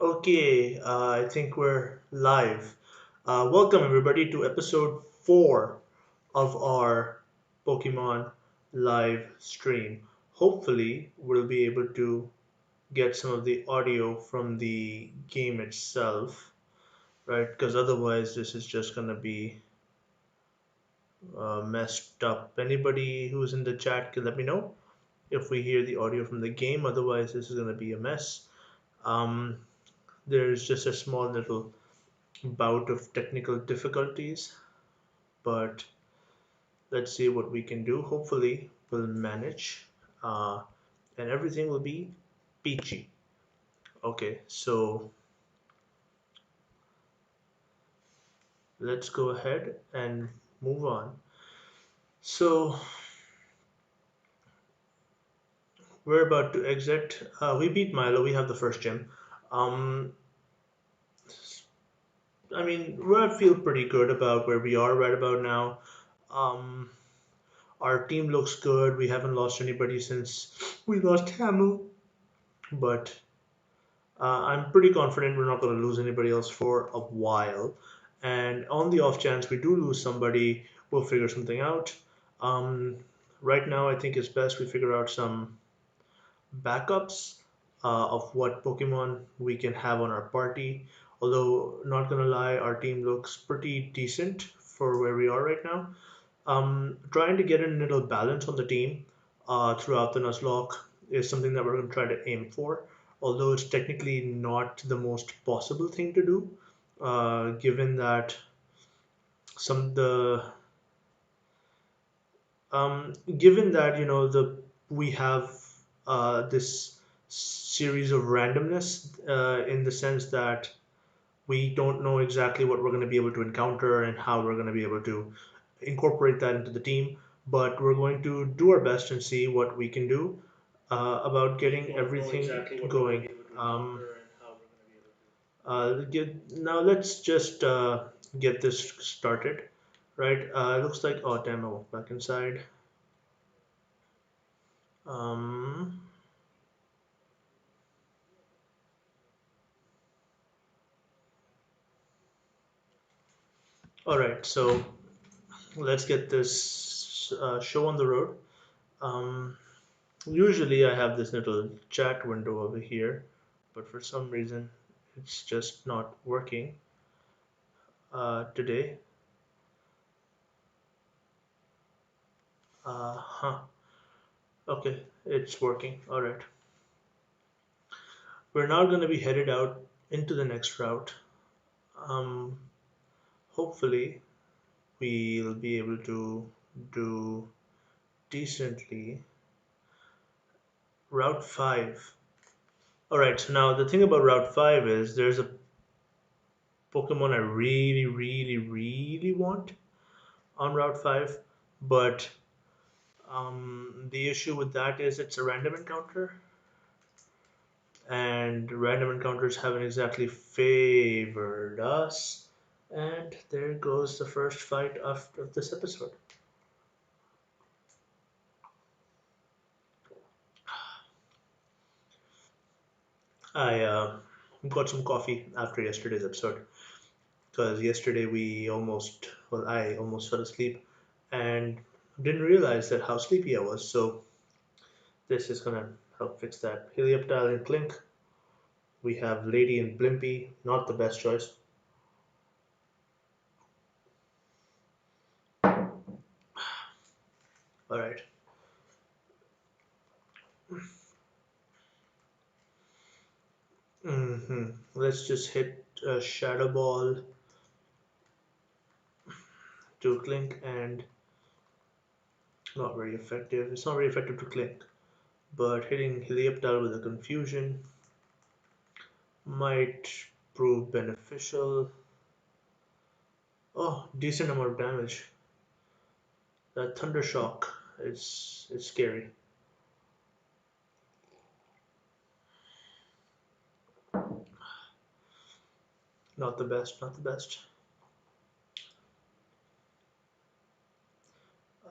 Okay, I think we're live. Welcome everybody to episode 4 of our Pokemon live stream. Hopefully, we'll be able to get some of the audio from the game itself, right? Because otherwise, this is just gonna be messed up. Anybody who's in the chat can let me know if we hear the audio from the game. Otherwise, this is gonna be a mess. Um, there's just a small little bout of technical difficulties, but let's see what we can do. Hopefully, we'll manage, uh, and everything will be peachy. Okay, so let's go ahead and move on. So we're about to exit. We beat Milo. We have the first gym. Um, I mean, I feel pretty good about where we are right about now. Um, our team looks good. We haven't lost anybody since we lost Hamel, but I'm pretty confident we're not going to lose anybody else for a while. And on the off chance we do lose somebody, we'll figure something out. Um, right now, I think it's best we figure out some backups of what Pokemon we can have on our party. Although, not gonna lie, our team looks pretty decent for where we are right now. Trying to get a little balance on the team throughout the Nuzlocke is something that we're going to try to aim for, although it's technically not the most possible thing to do, given that some the given that the we have this series of randomness in the sense that we don't know exactly what we're going to be able to encounter and how we're going to be able to incorporate that into the team. But we're going to do our best and see what we can do about getting everything going. Now let's just get this started, right? It looks like, oh damn, I walked back inside. Um, all right, so let's get this show on the road. Um, Usually I have this little chat window over here, but for some reason it's just not working today. Huh. Okay, it's working. All right. We're now going to be headed out into the next route. Um, Hopefully we'll be able to do decently. Route 5. All right, so now the thing about Route 5 is there's a Pokemon I really, really, really want on Route 5, but the issue with that is it's a random encounter, and random encounters haven't exactly favored us. And there goes the first fight of this episode. I got some coffee after yesterday's episode because yesterday I almost fell asleep and didn't realize that how sleepy I was. So this is gonna help fix that. Helioptile and Clink. We have Lady and Blimpy. Not the best choice. All right. Let's just hit a Shadow Ball to Clink and not very effective. It's not very effective to Clink, but hitting Helioptile with a Confusion might prove beneficial. Oh, decent amount of damage. That Thunder Shock is scary. Not the best. Not the best.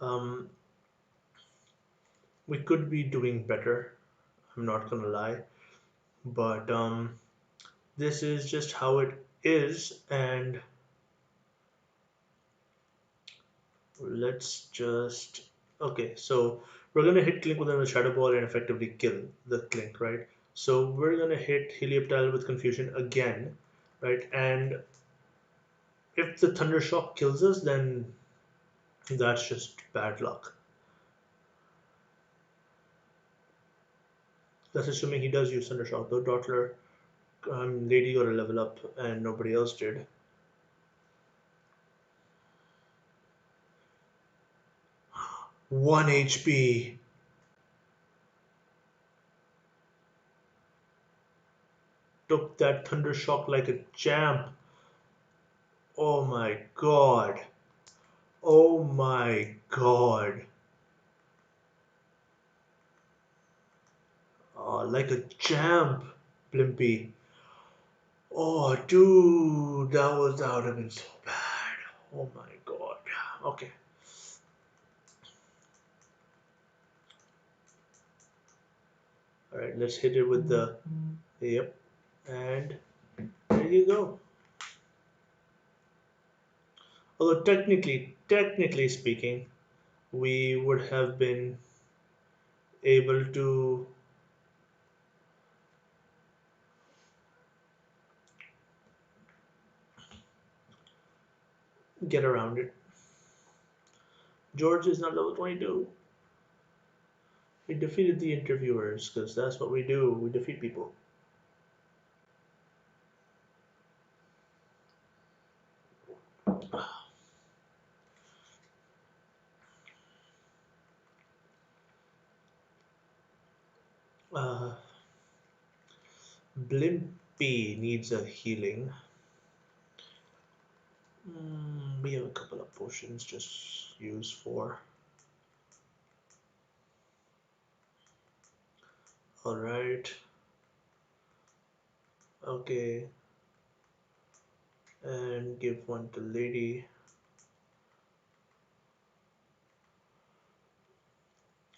Um, we could be doing better. I'm not gonna lie, but This is just how it is, and let's just. Okay, so we're gonna hit Clink with a Shadow Ball and effectively kill the Clink, right? So we're gonna hit Helioptile with Confusion again, right? And if the Thunder Shock kills us, then that's just bad luck. That's assuming he does use Thunder Shock, though Dottler, Lady got a level up and nobody else did. 1 HP. Took that Thunder Shock like a champ. Oh my god. Oh my god. Like a champ, Blimpy. Oh, dude, that would have been so bad. Oh my god. Okay. All right, let's hit it with the. Yep. And there you go. Although technically speaking, we would have been able to get around it. George is not level 22. We defeated the interviewers because that's what we do. We defeat people. Uh, Blimpy needs a healing. We have a couple of potions just use for. Alright. Okay. And give one to Lady.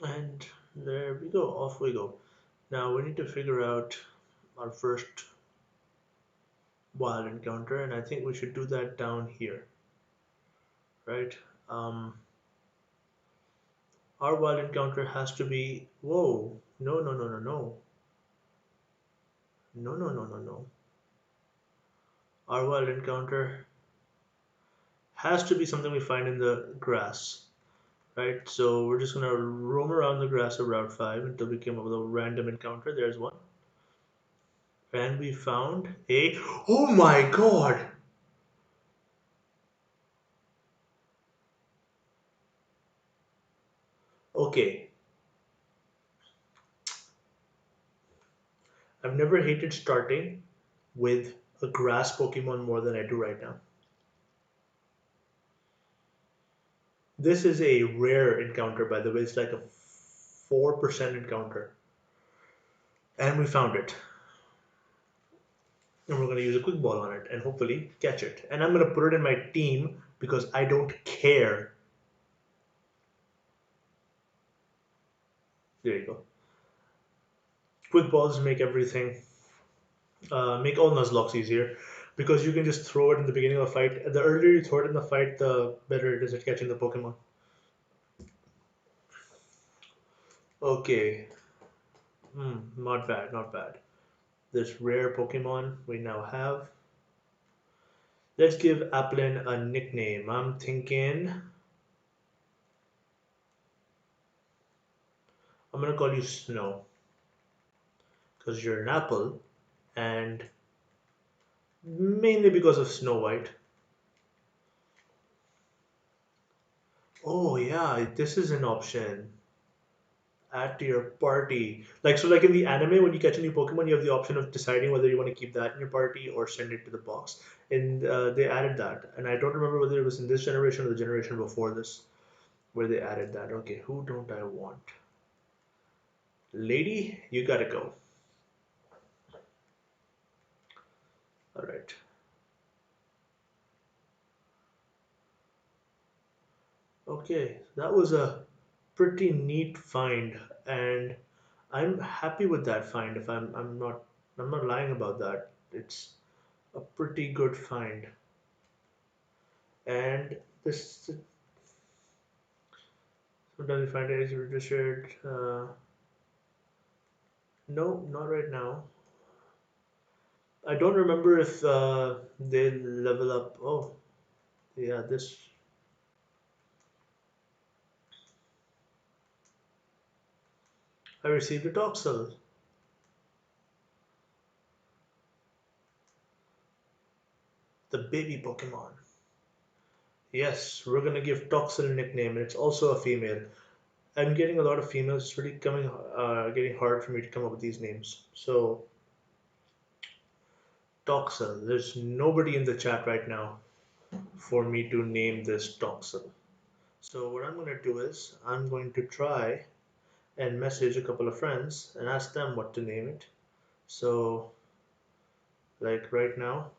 And there we go. Off we go. Now we need to figure out our first wild encounter, and I think we should do that down here. Right? Um, our wild encounter has to be. Whoa. No, no, no, no, no. No, no, no, no, no. Our wild encounter has to be something we find in the grass. Right? So we're just gonna roam around the grass of Route 5 until we came up with a random encounter. There's one. And we found a. Oh my god! Okay. I've never hated starting with a grass Pokemon more than I do right now. This is a rare encounter, by the way. It's like a 4% encounter. And we found it. And we're going to use a quick ball on it and hopefully catch it. And I'm going to put it in my team because I don't care. There you go. Quick balls make everything, make all Nuzlocks easier because you can just throw it in the beginning of a fight. The earlier you throw it in the fight, the better it is at catching the Pokemon. Okay, not bad, not bad. This rare Pokemon we now have. Let's give Applin a nickname. I'm thinking I'm gonna call you Snow because you're an apple, and mainly because of Snow White. Oh yeah, this is an option. Add to your party. Like so, like in the anime, when you catch a new Pokemon, you have the option of deciding whether you want to keep that in your party or send it to the box. And they added that, and I don't remember whether it was in this generation or the generation before this where they added that. Okay, who don't I want? Lady, you gotta go. All right. Okay, that was a pretty neat find, and I'm happy with that find. If I'm not lying about that. It's a pretty good find. And this sometimes we find it easy to share. No, not right now. I don't remember if they level up. Oh, yeah, this. I received a Toxel, the baby Pokemon. Yes, we're gonna give Toxel a nickname, and it's also a female. I'm getting a lot of females. It's really getting hard for me to come up with these names. So Toxel. There's nobody in the chat right now for me to name this Toxel. So what I'm gonna do is I'm going to try and message a couple of friends and ask them what to name it. So like right now,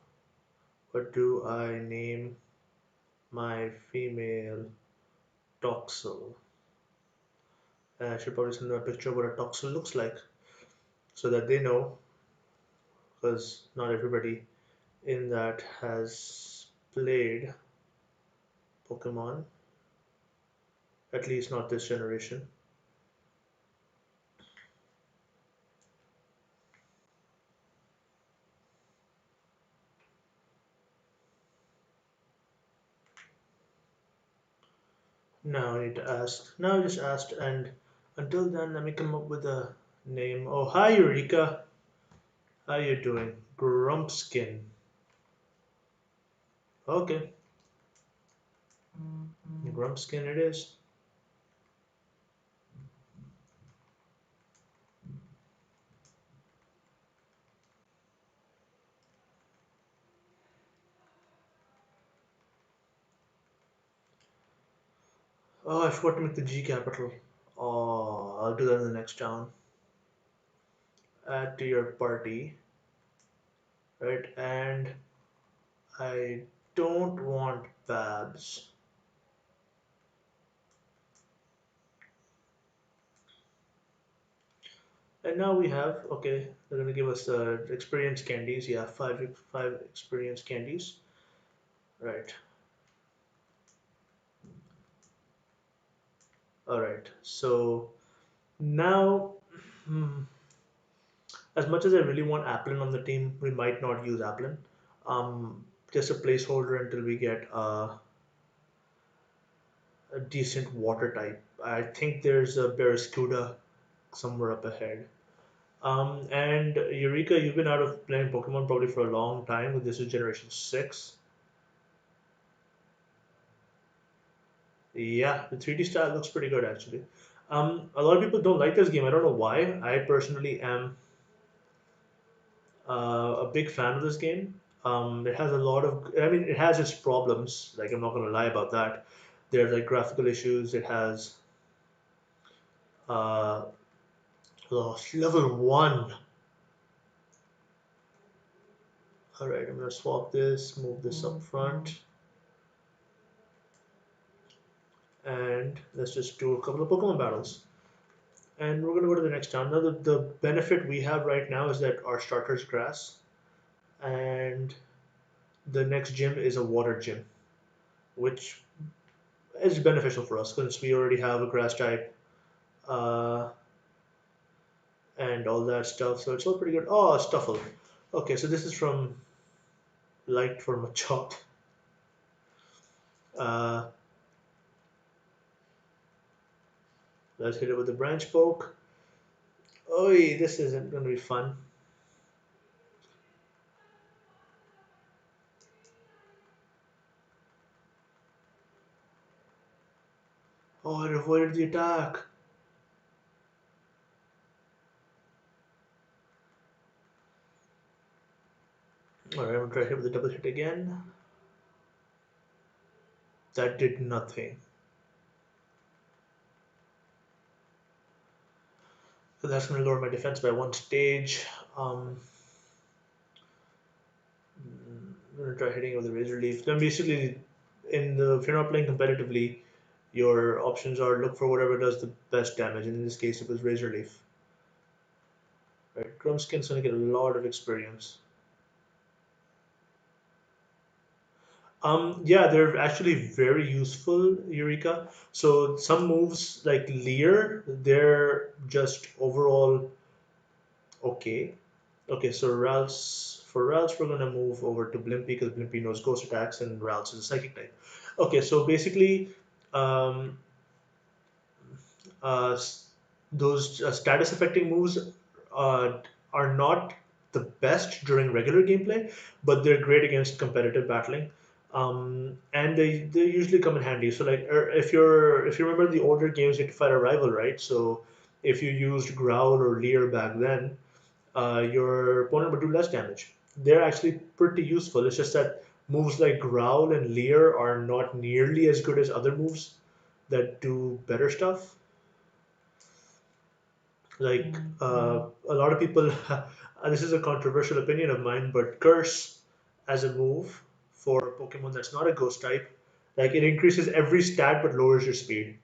what do I name my female Toxel? And I should probably send them a picture of what a Toxel looks like so that they know, because not everybody in that has played Pokemon, at least not this generation. Now I need to ask. Now I just asked, and until then, let me come up with a name. Oh, hi Eureka. How you doing? Grumpskin. Okay, Grumpskin it is. Oh, I forgot to make the G capital. Oh, I'll do that in the next round. Add to your party, right? And I don't want Babs. And now we have, okay, they're gonna give us experience candies. Yeah, five experience candies. Right. All right. So now, hmm, as much as I really want Applin on the team, we might not use Applin. Just a placeholder until we get a decent water type. I think there's a Barraskewda somewhere up ahead. And Eureka, you've been out of playing Pokemon probably for a long time. This is Generation 6. Yeah, the 3D style looks pretty good actually. A lot of people don't like this game. I don't know why. I personally am a big fan of this game. It has a lot of, I mean, it has its problems. Like, I'm not going to lie about that. There's like graphical issues. It has uh, level 1. All right, I'm going to swap this, move this up front, and let's just do a couple of Pokemon battles. And we're going to go to the next town. Now, the benefit we have right now is that our starter's grass, and the next gym is a water gym, which is beneficial for us since we already have a grass type uh, and all that stuff. So it's all pretty good. Oh, Stuffle. Okay, so this is from Light for Machop. Uh, let's hit it with the branch poke. Oh, this isn't going to be fun. Oh, it avoided the attack. Alright, I'm going to try to hit with the double hit again. That did nothing. So that's going to lower my defense by 1 stage. I'm going to try hitting it with the Razor Leaf. Then basically, if you're not playing competitively, your options are look for whatever does the best damage. And in this case, it was Razor Leaf. Right, Grumpskin's going to get a lot of experience. Yeah, they're actually very useful, Eureka. So some moves like Leer, they're just overall okay. Okay, so Ralts for Ralts, we're gonna move over to Blimpy because Blimpy knows ghost attacks and Ralts is a psychic type. Okay, so basically, um, uh, s- those status affecting moves uh, are not the best during regular gameplay, but they're great against competitive battling. And they usually come in handy. So like if you remember the older games, you had to fight a rival, right? So if you used Growl or Leer back then, your opponent would do less damage. They're actually pretty useful. It's just that moves like Growl and Leer are not nearly as good as other moves that do better stuff. Like a lot of people, this is a controversial opinion of mine, but Curse as a move for Pokemon that's not a Ghost type, like it increases every stat but lowers your speed,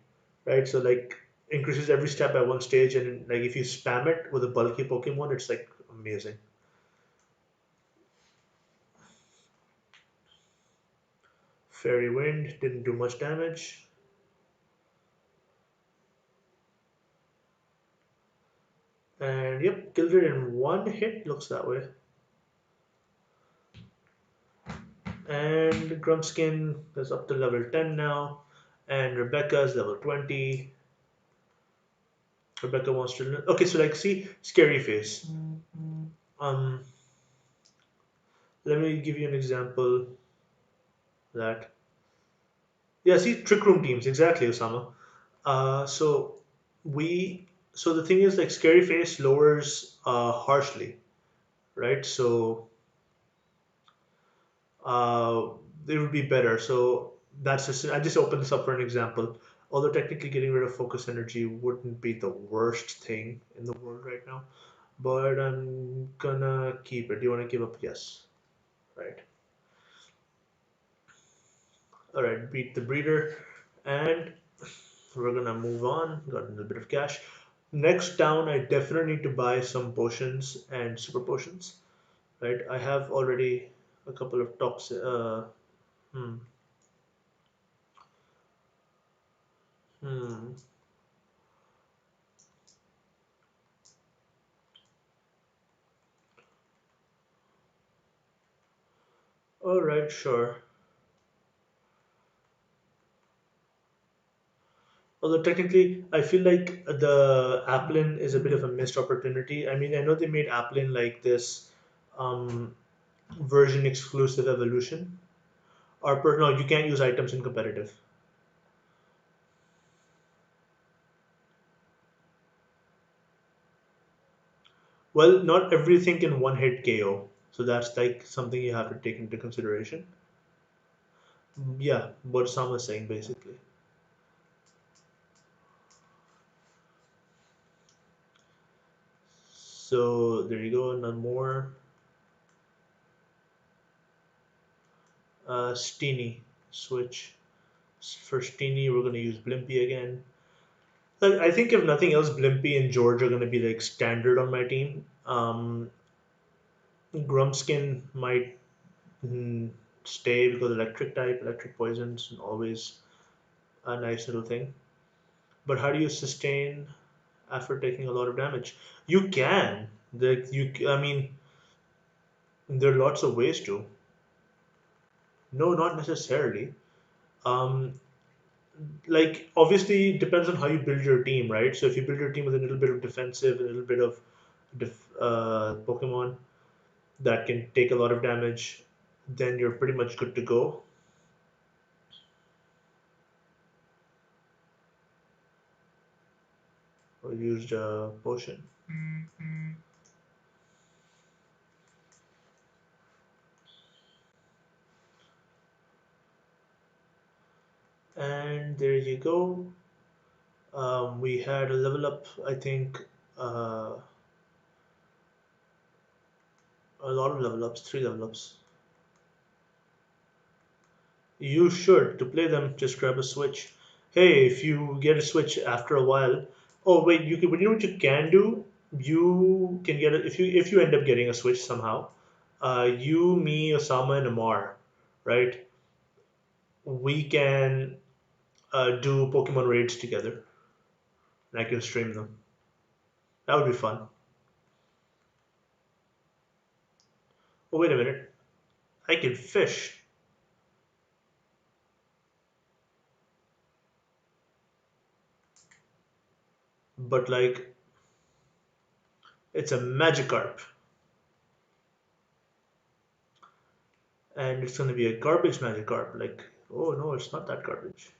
right? So like increases every stat by one stage, and like if you spam it with a bulky Pokemon, it's like amazing. Fairy Wind didn't do much damage, and yep, killed it in one hit. Looks that way. And Grumpskin is up to level 10 now, and Rebecca is level 20. Rebecca wants to learn. Okay, so like, see, scary face. Um, Let me give you an example that. Yeah, see, trick room teams exactly, Osama. So we. So the thing is, like, scary face lowers harshly, right? So uh, it would be better. So that's just. I just opened this up for an example. Although technically getting rid of focus energy wouldn't be the worst thing in the world right now, but I'm gonna keep it. Do you want to give up? Yes. Right. All right. Beat the breeder, and we're gonna move on. Got a little bit of cash. Next down, I definitely need to buy some potions and super potions. Right. I have already a couple of toxic. Hmm. Hmm. All right. Sure. Although technically, I feel like the Applin is a bit of a missed opportunity. I mean, I know they made Applin like this um, version exclusive evolution. No, you can't use items in competitive. Well, not everything can one hit KO, so that's like something you have to take into consideration. Yeah, what Sam was saying basically. So there you go, none more. Steenie, switch. For Steenie, we're gonna use Blimpy again. Like, I think if nothing else, Blimpy and George are gonna be like standard on my team. Grumpskin might stay because electric type, electric poisons, always a nice little thing. But how do you sustain after taking a lot of damage? You can. I mean, there are lots of ways to. No, not necessarily. Um, like obviously it depends on how you build your team, right? So if you build your team with a little bit of defensive, a little bit of Pokemon that can take a lot of damage, then you're pretty much good to go. Or used a potion. And there you go. We had a level up, I think, uh, a lot of level ups, three level ups. You should. To play them, just grab a Switch. Hey, if you get a Switch after a while, oh wait, you can. But you know what you can do? You can get it if you end up getting a Switch somehow. You, me, Osama, and Amar, right? we can do Pokemon raids together, and I can stream them. That would be fun. Oh, wait a minute. I can fish, but like it's a Magikarp, and it's going to be a garbage Magikarp. Like, oh no, it's not that garbage.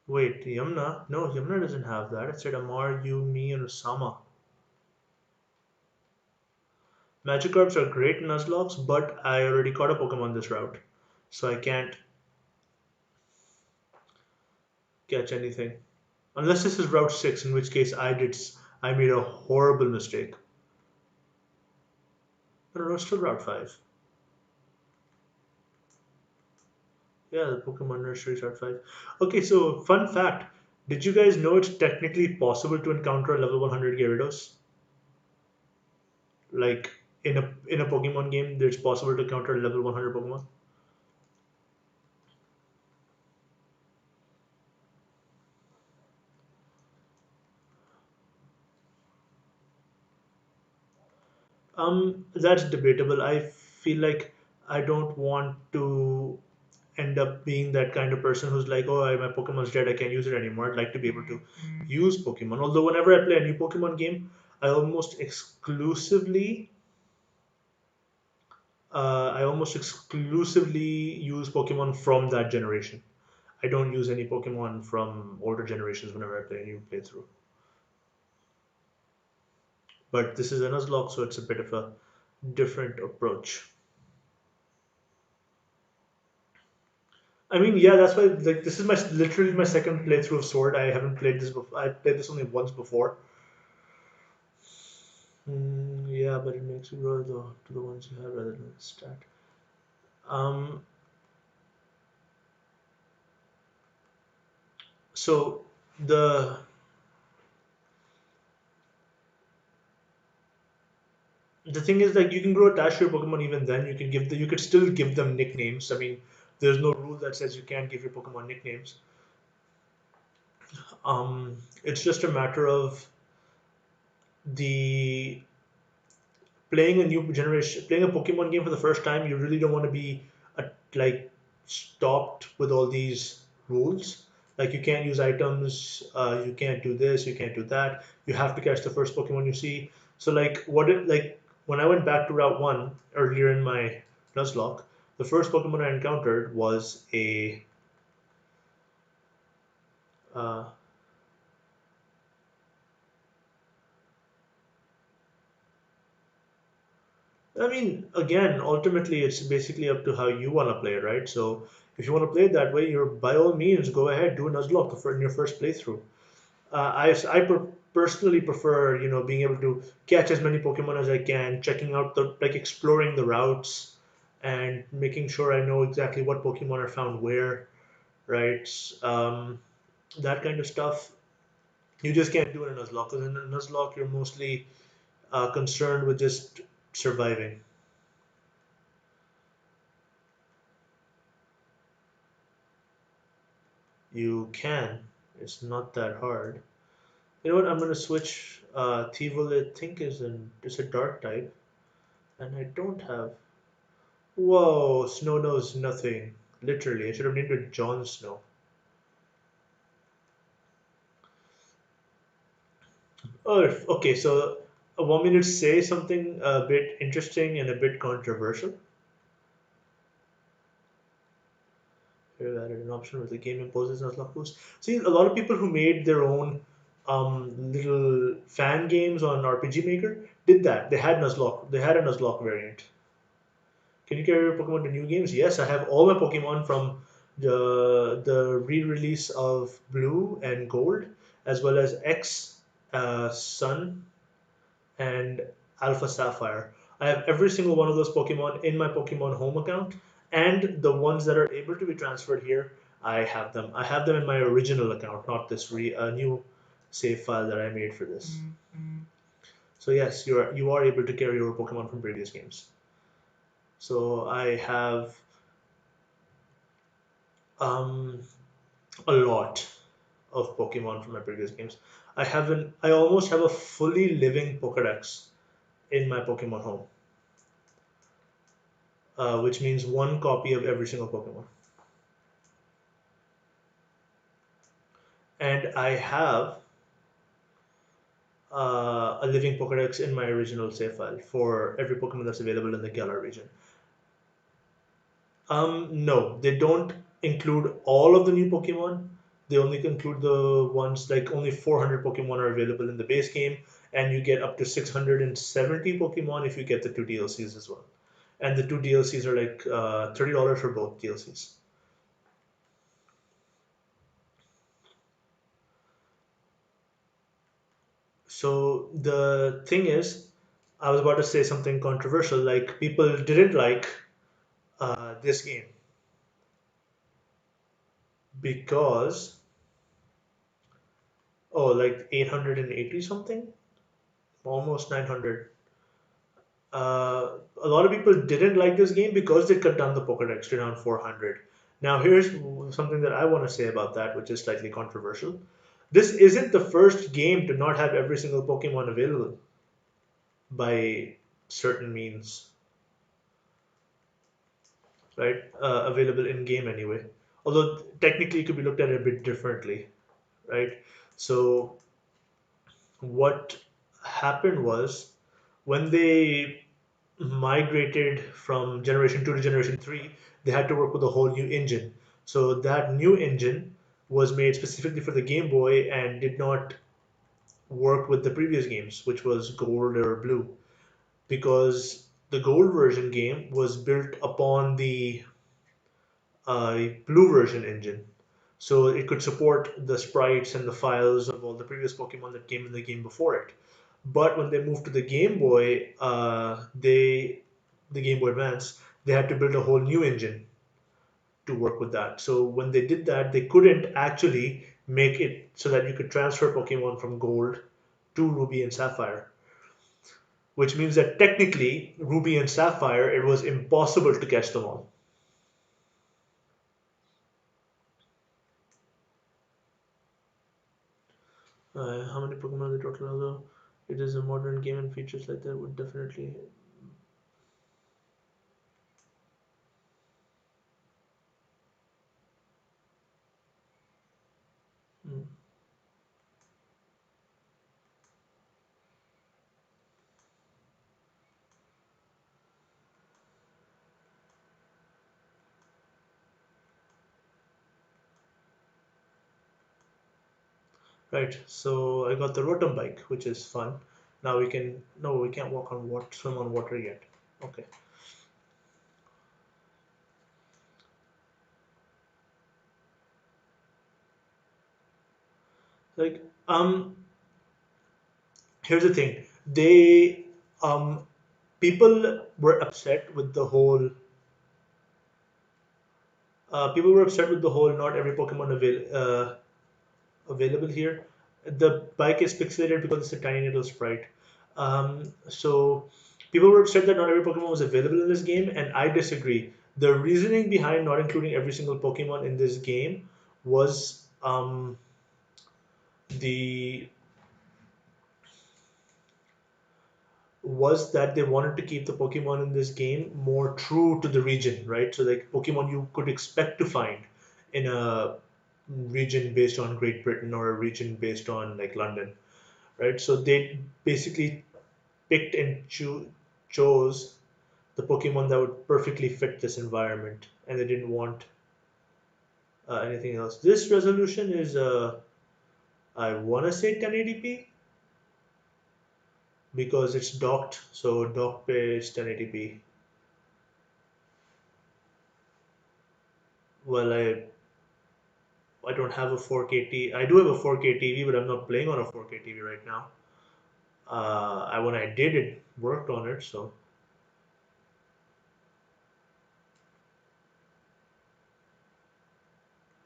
Wait, Yamna? No, Yamna doesn't have that. It said Amar, you, me, and Osama. Magikarps are great Nuzlocks, but I already caught a Pokemon this route, so I can't catch anything. Unless this is Route 6, in which case I made a horrible mistake. I don't know, it's still Route 5. Yeah, the Pokemon Nursery is Route 5. Okay, so fun fact. Did you guys know it's technically possible to encounter a level 100 Gyarados? Like in a Pokemon game, it's possible to encounter a level 100 Pokemon. That's debatable. I feel like I don't want to end up being that kind of person who's like, oh, my Pokemon's dead, I can't use it anymore. I'd like to be able to use Pokemon. Although whenever I play a new Pokemon game, I almost exclusively, I almost exclusively use Pokemon from that generation. I don't use any Pokemon from older generations whenever I play a new playthrough. But this is a Nuzlocke, so it's a bit of a different approach. I mean, yeah, that's why like this is my literally my second playthrough of Sword. I haven't played this before. I played this only once before. Yeah, but it makes you roll to the ones you have rather than the stat. Um, so the the thing is like you can grow attached to your Pokemon even then. You could still give them nicknames. I mean, there's no rule that says you can't give your Pokemon nicknames. It's just a matter of the playing a Pokemon game for the first time, you really don't want to be like stopped with all these rules. Like you can't use items, you can't do this, you can't do that. You have to catch the first Pokemon you see. So like when I went back to Route One earlier in my Nuzlocke, the first Pokemon I encountered was a uh, I mean, again, ultimately, it's basically up to how you want to play it, right? So, if you want to play it that way, you're by all means go ahead, do a Nuzlocke in your first playthrough. Personally prefer, being able to catch as many Pokemon as I can, checking out exploring the routes, and making sure I know exactly what Pokemon are found where, right? That kind of stuff. You just can't do it in a Nuzlocke because in a Nuzlocke you're mostly concerned with just surviving. You can. It's not that hard. You know what? I'm gonna switch. Thievel, I think is a dark type, and I don't have. Whoa! Snow knows nothing. Literally, I should have named it Jon Snow. Oh, okay. So, want me to say something a bit interesting and a bit controversial? Here, I added an option where the game imposes Nuzlocke boost. See, a lot of people who made their own little fan games on RPG Maker did that. They had Nuzlocke. They had a Nuzlocke variant. Can you carry your Pokemon to new games? Yes, I have all my Pokemon from the re-release of Blue and Gold, as well as X, Sun, and Alpha Sapphire. I have every single one of those Pokemon in my Pokemon Home account, and the ones that are able to be transferred here, I have them. I have them in my original account, not this new save file that I made for this. So yes, you are able to carry over Pokemon from previous games. So I have um, a lot of Pokemon from my previous games. I almost have a fully living Pokedex in my Pokemon home, which means one copy of every single Pokemon. And I have a living Pokedex in my original save file for every Pokemon that's available in the Galar region. No, they don't include all of the new Pokemon. They only include the ones like only 400 Pokemon are available in the base game, and you get up to 670 Pokemon if you get the two DLCs as well. And the two DLCs are like $30 for both DLCs. So the thing is, I was about to say something controversial. Like people didn't like this game because like 880 something, almost 900. A lot of people didn't like this game because they cut down the Pokedex to around 400. Now, here's something that I want to say about that, which is slightly controversial. This isn't the first game to not have every single Pokemon available by certain means, right? Available in game anyway. Although technically it could be looked at a bit differently, right? So what happened was when they migrated from generation 2 to generation 3, they had to work with a whole new engine. So that new engine was made specifically for the Game Boy and did not work with the previous games, which was Gold or Blue, because the Gold version game was built upon the Blue version engine. So it could support the sprites and the files of all the previous Pokemon that came in the game before it. But when they moved to the Game Boy, the Game Boy Advance, they had to build a whole new engine to work with that. So when they did that, they couldn't actually make it so that you could transfer Pokemon from Gold to Ruby and Sapphire, which means that technically Ruby and Sapphire, it was impossible to catch them all. How many Pokemon are the total? Although it is a modern game and features like that would definitely. Hmm. Right, so I got the Rotom bike, which is fun. Now we can. No, we can't walk on water, swim on water yet. Okay. Like, here's the thing. People were upset with the whole. People were upset with the whole not every Pokemon available here. The bike is pixelated because it's a tiny little sprite. So people were upset that not every Pokemon was available in this game, and I disagree. The reasoning behind not including every single Pokemon in this game was the was that they wanted to keep the Pokemon in this game more true to the region, right? So like Pokemon you could expect to find in a region based on Great Britain or a region based on like London, right? So they basically picked and chose the Pokemon that would perfectly fit this environment, and they didn't want anything else. This resolution is I want to say 1080p because it's docked, so dock based 1080p. Well, I don't have a 4K TV. I do have a 4K TV, but I'm not playing on a 4K TV right now. I when I did it worked on it, so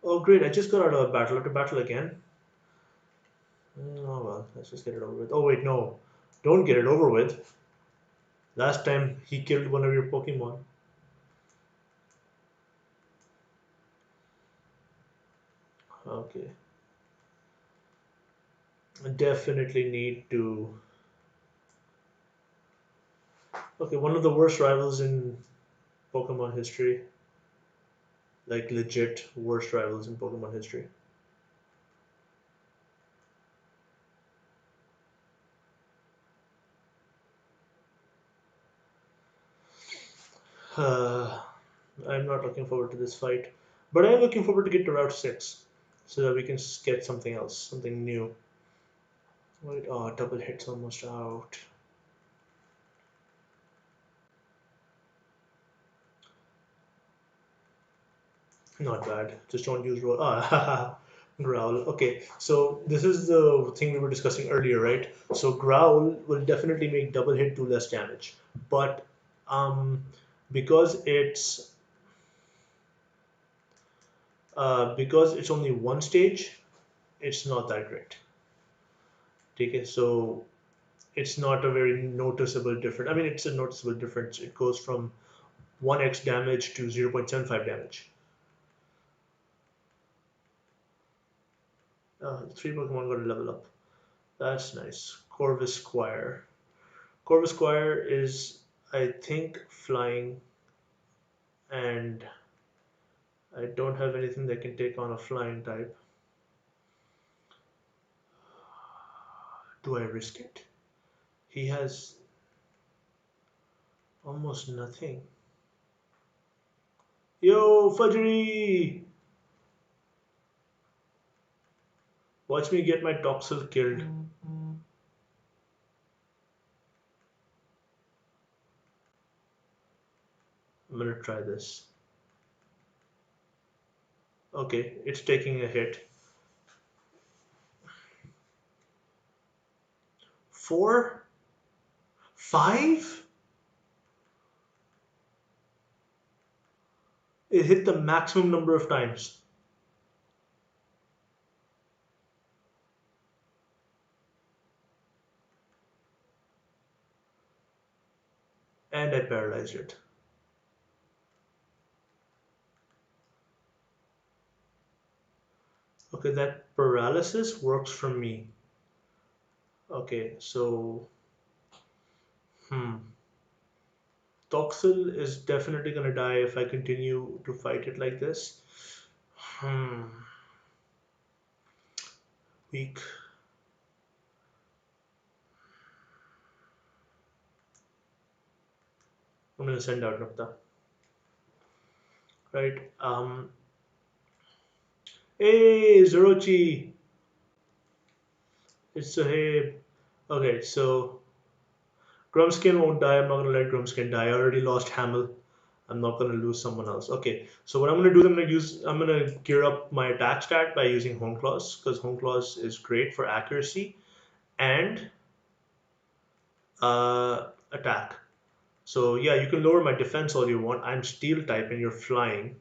Oh, great! I just got out of a battle. I have to battle again. Oh well, let's just get it over with. Oh wait, no, don't get it over with. Last time he killed one of your Pokemon. Okay, I definitely need to. Okay, one of the worst rivals in Pokemon history, like legit worst rivals in Pokemon history. Uh, I'm not looking forward to this fight, but I'm looking forward to get to Route 6 so that we can get something else, something new. Wait, oh, double hit's almost out. Not bad. Just don't use roll. Ah, growl. Okay, so this is the thing we were discussing earlier, right? So growl will definitely make double hit do less damage, but um, because it's only one stage, it's not that great. Take it. So it's not a very noticeable difference. I mean, it's a noticeable difference. It goes from 1x damage to 0.75 damage. Three Pokemon got to level up. That's nice. Corvus Squire. Corvus Squire is, I think, flying, and I don't have anything that can take on a flying type. Do I risk it? He has almost nothing. Yo, Fudgery! Watch me get my Toxel killed. I'm gonna try this. Okay, it's taking a hit. 4? 5? It hit the maximum number of times. And I paralyzed it. Okay, that paralysis works for me. Okay, so hmm. Toxel is definitely gonna die if I continue to fight it like this. Hmm. Weak. I'm gonna send out Nupta. Right. Hey, Zorochi. It's a hey. Okay, so Grumskin won't die. I'm not gonna let Grumskin die. I already lost Hamel. I'm not gonna lose someone else. Okay, so what I'm gonna do is I'm gonna gear up my attack stat by using Home Claws because Home Claws is great for accuracy and attack. So yeah, you can lower my defense all you want. I'm Steel type and you're flying,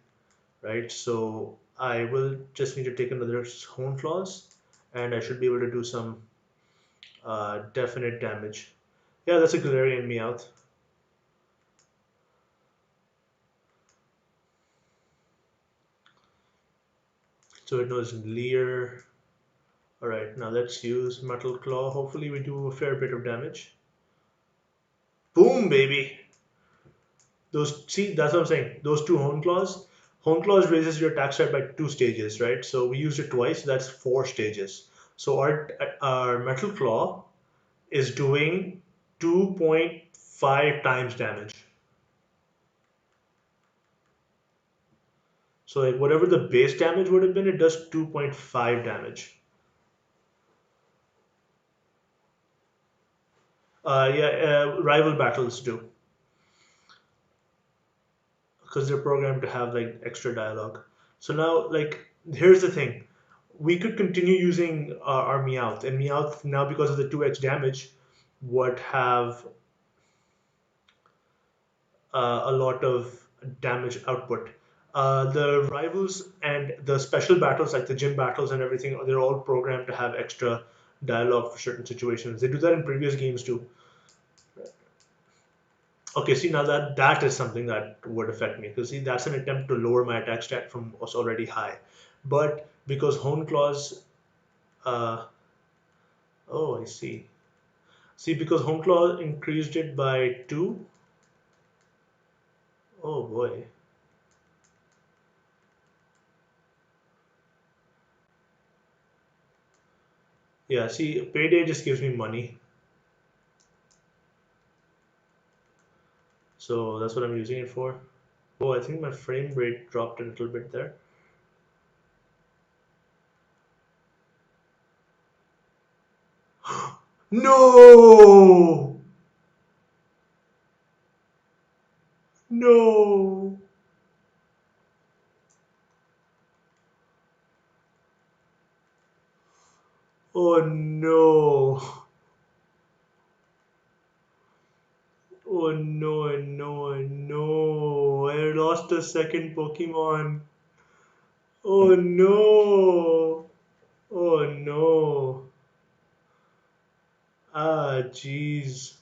right? So I will just need to take another Home Claws, and I should be able to do some definite damage. Yeah, that's a Galarian Meowth. So it knows Leer. Alright, now let's use Metal Claw. Hopefully we do a fair bit of damage. Boom, baby! Those, see, that's what I'm saying. Those two Hone Claws raises your attack stat by 2 stages, right? So we used it twice, that's 4 stages. So our Metal Claw is doing 2.5 times damage. So like whatever the base damage would have been, it does 2.5 damage. Yeah, rival battles do because they're programmed to have like extra dialogue. So now, like, here's the thing: we could continue using our Meowth, and Meowth now because of the 2x damage would have a lot of damage output. The rivals and the special battles, like the gym battles and everything, they're all programmed to have extra dialogue for certain situations. They do that in previous games too. Okay, see now that is something that would affect me because see that's an attempt to lower my attack stat from what's already high, but because Hone Claws, uh, oh I see, because Hone Claw increased it by two. Oh boy, yeah. See, Payday just gives me money, so that's what I'm using it for. Oh, I think my frame rate dropped a little bit there. No, no, oh no. Oh no, no, no. I lost a second Pokemon. Oh no. Oh no. Ah, jeez.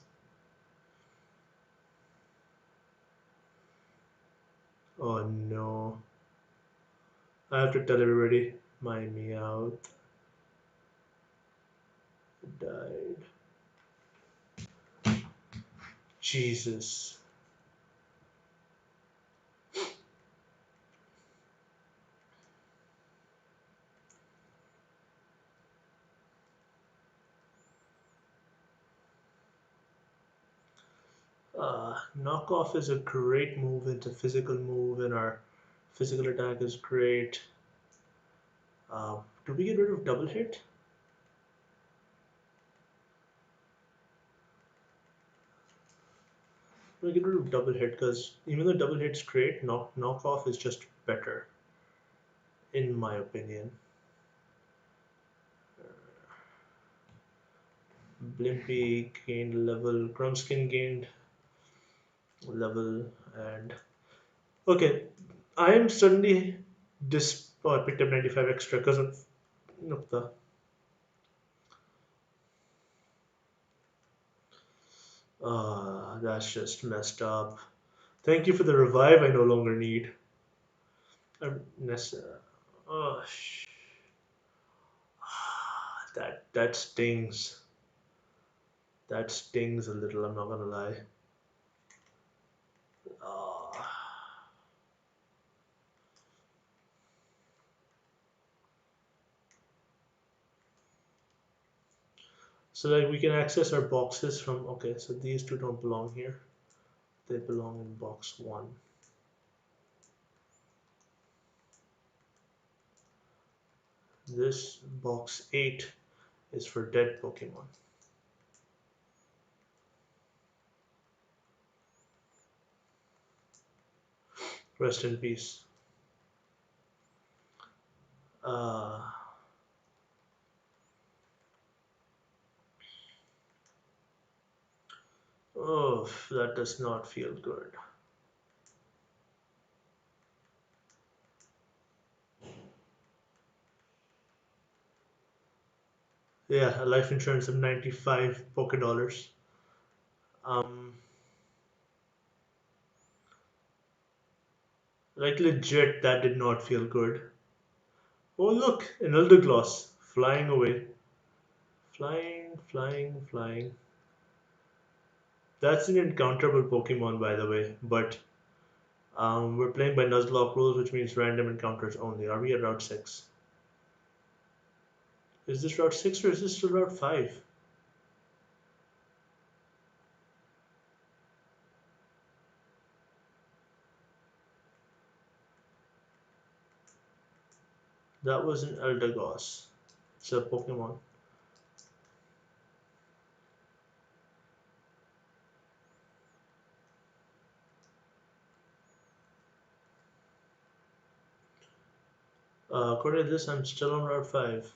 Oh no. I have to tell everybody. My Meowth died. Jesus. Knockoff is a great move. It's a physical move, and our physical attack is great. Do we get rid of double hit? We get rid of double hit because even though double hit's great, knockoff is just better, in my opinion. Blimpy gained level, Grunskin gained level, and okay, I am suddenly oh, I picked up 95 extra because of Nukta. Ah, that's just messed up. Thank you for the revive I no longer need. Nessa. Oh, that stings. That stings a little, I'm not gonna lie. Ah. So like we can access our boxes from, okay, so these two don't belong here. They belong in box one. This box 8 is for dead Pokemon. Rest in peace. Uh, oh, that does not feel good. Yeah, a life insurance of 95 Poké Dollars. Um, like legit, that did not feel good. Oh look, an Eldergloss flying away. Flying, flying, flying. That's an encounterable Pokemon, by the way, but we're playing by Nuzlocke rules, which means random encounters only. Are we at Route 6? Is this Route 6 or is this still Route 5? That was an Eldegoss. It's a Pokemon. According to this, I'm still on Route 5.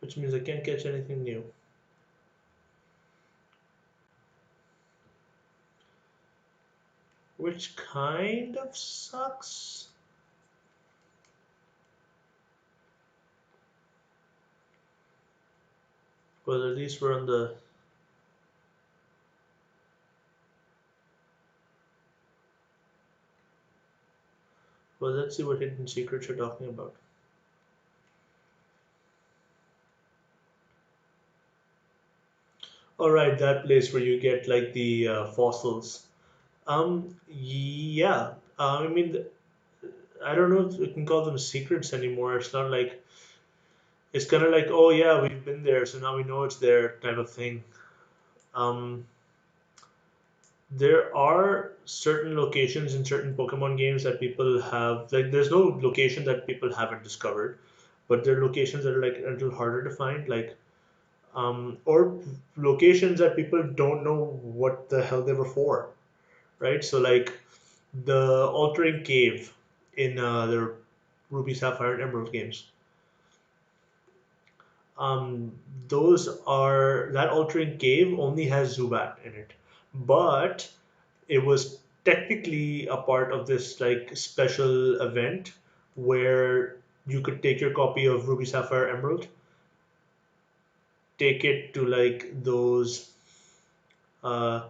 which means I can't catch anything new. Which kind of sucks. Well, at least we're on the. Well, let's see what hidden secrets you're talking about. All right, that place where you get like the fossils. Yeah. I mean, I don't know if we can call them secrets anymore. It's not like it's kind of like, oh yeah, we've been there, so now we know it's there, type of thing. Um, there are certain locations in certain Pokemon games that people have like. There's no location that people haven't discovered, but there are locations that are like a little harder to find, like or locations that people don't know what the hell they were for, right? So like the altering cave in the Ruby Sapphire and Emerald games. Um, those are that altering cave only has Zubat in it, but it was technically a part of this like special event where you could take your copy of Ruby Sapphire Emerald, take it to like those uh,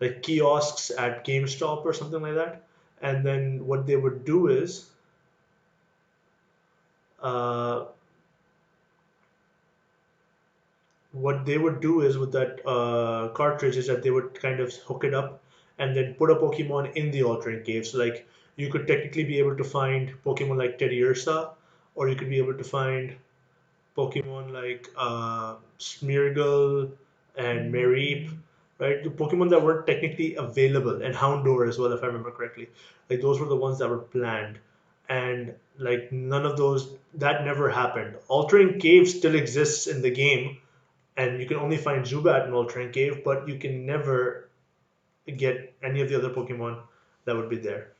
like kiosks at GameStop or something like that, and then what they would do is uh, with that cartridge is that they would kind of hook it up and then put a Pokemon in the altering cave. So like you could technically be able to find Pokemon like Teddiursa, or you could be able to find Pokemon like Smeargle and Mareep, right? The Pokemon that weren't technically available, and Houndour as well, if I remember correctly. Like those were the ones that were planned, and like none of those that never happened. Altering Cave still exists in the game, and you can only find Zubat in Altering Cave, but you can never get any of the other Pokemon that would be there.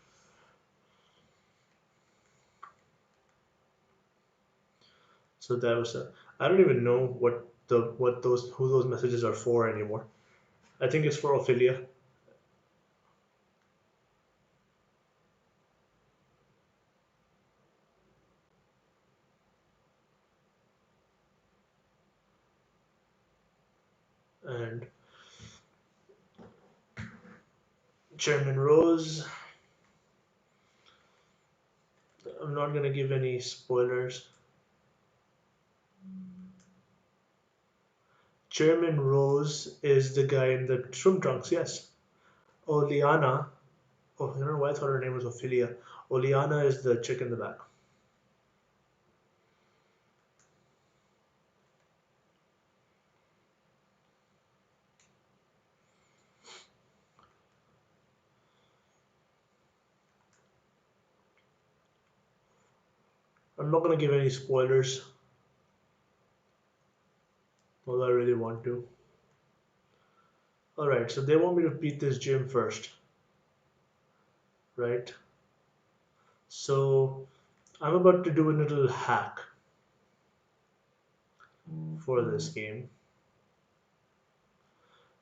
So that was a. I don't even know what those who those messages are for anymore. I think it's for Ophelia. And Chairman Rose. I'm not gonna give any spoilers. Chairman Rose is the guy in the swim trunks. Yes. Oleana. Oh, I don't know why I thought her name was Ophelia. Oleana is the chick in the back. I'm not gonna give any spoilers, although I really want to. All right, so they want me to beat this gym first, right? So I'm about to do a little hack for this game.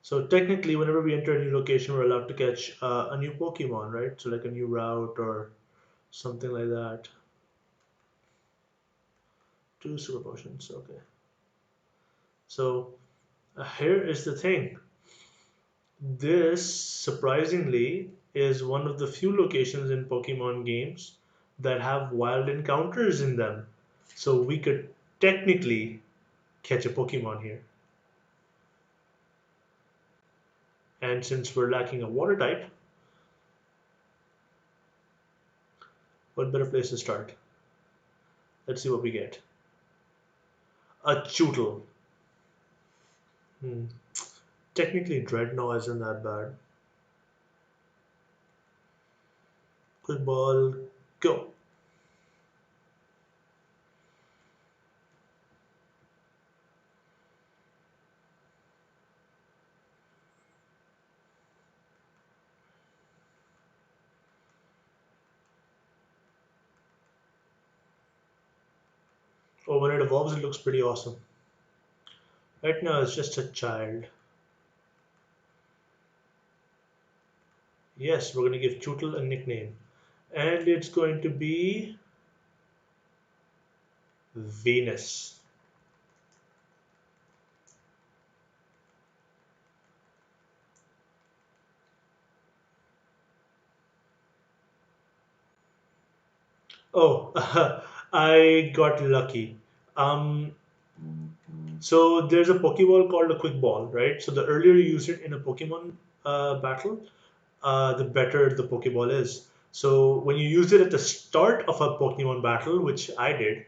So technically, whenever we enter a new location, we're allowed to catch a new Pokemon, right? So like a new route or something like that. Two super potions, okay. So here is the thing. This surprisingly is one of the few locations in Pokemon games that have wild encounters in them. So we could technically catch a Pokemon here. And since we're lacking a water type, what better place to start? Let's see what we get. A Chootle. Hmm. Technically, Dreadnought isn't that bad. Quick ball, go. Oh, when it evolves, it looks pretty awesome. Right now, it's just a child. Yes, we're going to give Chootle a nickname. And it's going to be Venus. Oh, I got lucky. Um, so there's a Pokeball called a Quick Ball, right? So the earlier you use it in a Pokemon battle, the better the Pokeball is. So when you use it at the start of a Pokemon battle, which I did,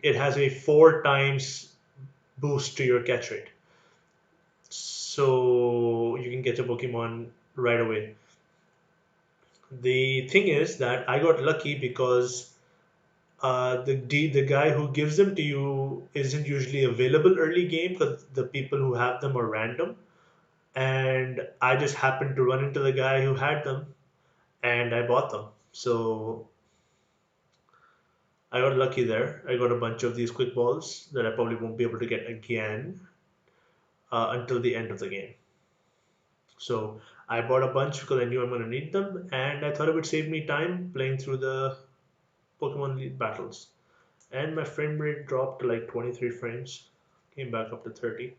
it has a 4 times boost to your catch rate. So you can catch a Pokemon right away. The thing is that I got lucky because the guy who gives them to you isn't usually available early game because the people who have them are random. And I just happened to run into the guy who had them, and I bought them. So I got lucky there. I got a bunch of these quick balls that I probably won't be able to get again until the end of the game. So I bought a bunch because I knew I'm going to need them, and I thought it would save me time playing through the Pokemon League battles. And my frame rate dropped to like 23 frames, came back up to 30.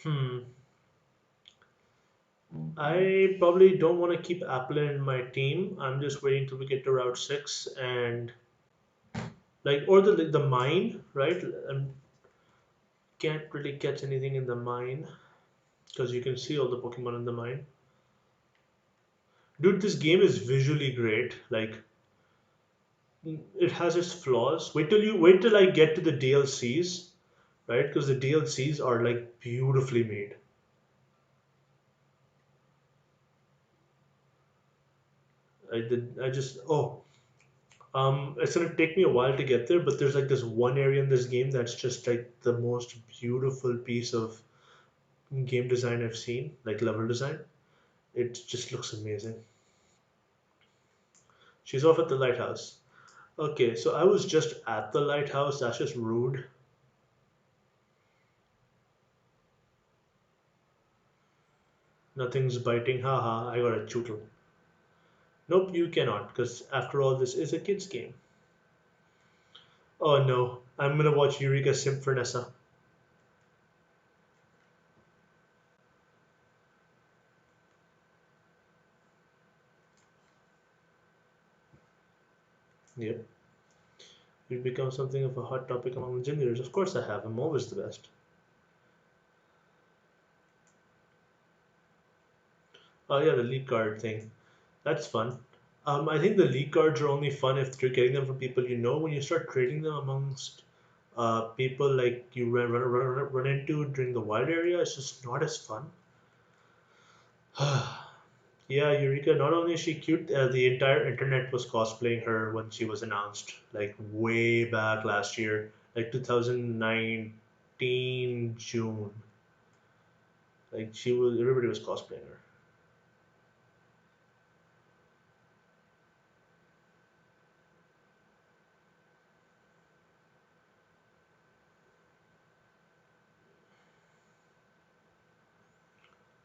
Hmm. I probably don't want to keep Applin in my team. I'm just waiting till we get to Route 6 and like or the mine, right? I can't really catch anything in the mine because you can see all the Pokemon in the mine. Dude, this game is visually great. Like it has its flaws. Wait till I get to the DLCs, right? Because the DLCs are like beautifully made. I just it's gonna take me a while to get there, but there's like this one area in this game that's just like the most beautiful piece of game design I've seen, like level design. It just looks amazing. She's off at the lighthouse. Okay, so I was just at the lighthouse. That's just rude. Nothing's biting. Haha, I got a chootle. Nope, you cannot, because after all, this is a kid's game. Oh no, I'm gonna watch Eureka Simp for Nessa. Yep. You've become something of a hot topic among the gym leaders. Of course I have. I'm always the best. Oh yeah, the league card thing. That's fun. I think the league cards are only fun if you're getting them from people you know. When you start trading them amongst people like you run into during the wild area, it's just not as fun. Yeah, Eureka, not only is she cute, the entire internet was cosplaying her when she was announced, like way back last year, like 2019 June. Like everybody was cosplaying her.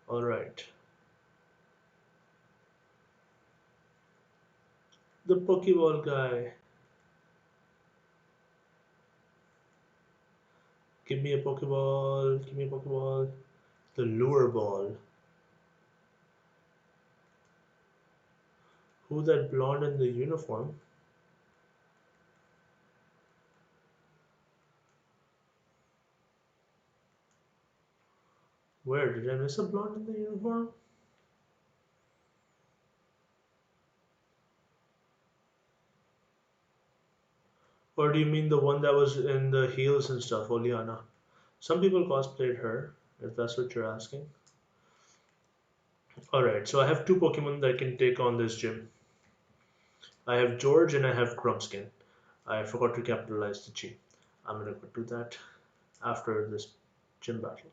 All right, the Pokeball guy. Give me a Pokeball. Give me a Pokeball. The lure ball. Who that blonde in the uniform? Where did I miss a blonde in the uniform? Or do you mean the one that was in the heels and stuff, Oliana? Some people cosplayed her, if that's what you're asking. Alright, so I have two Pokemon that can take on this gym. I have George and I have Grumpskin. I forgot to capitalize the G. I'm gonna go do that after this gym battle.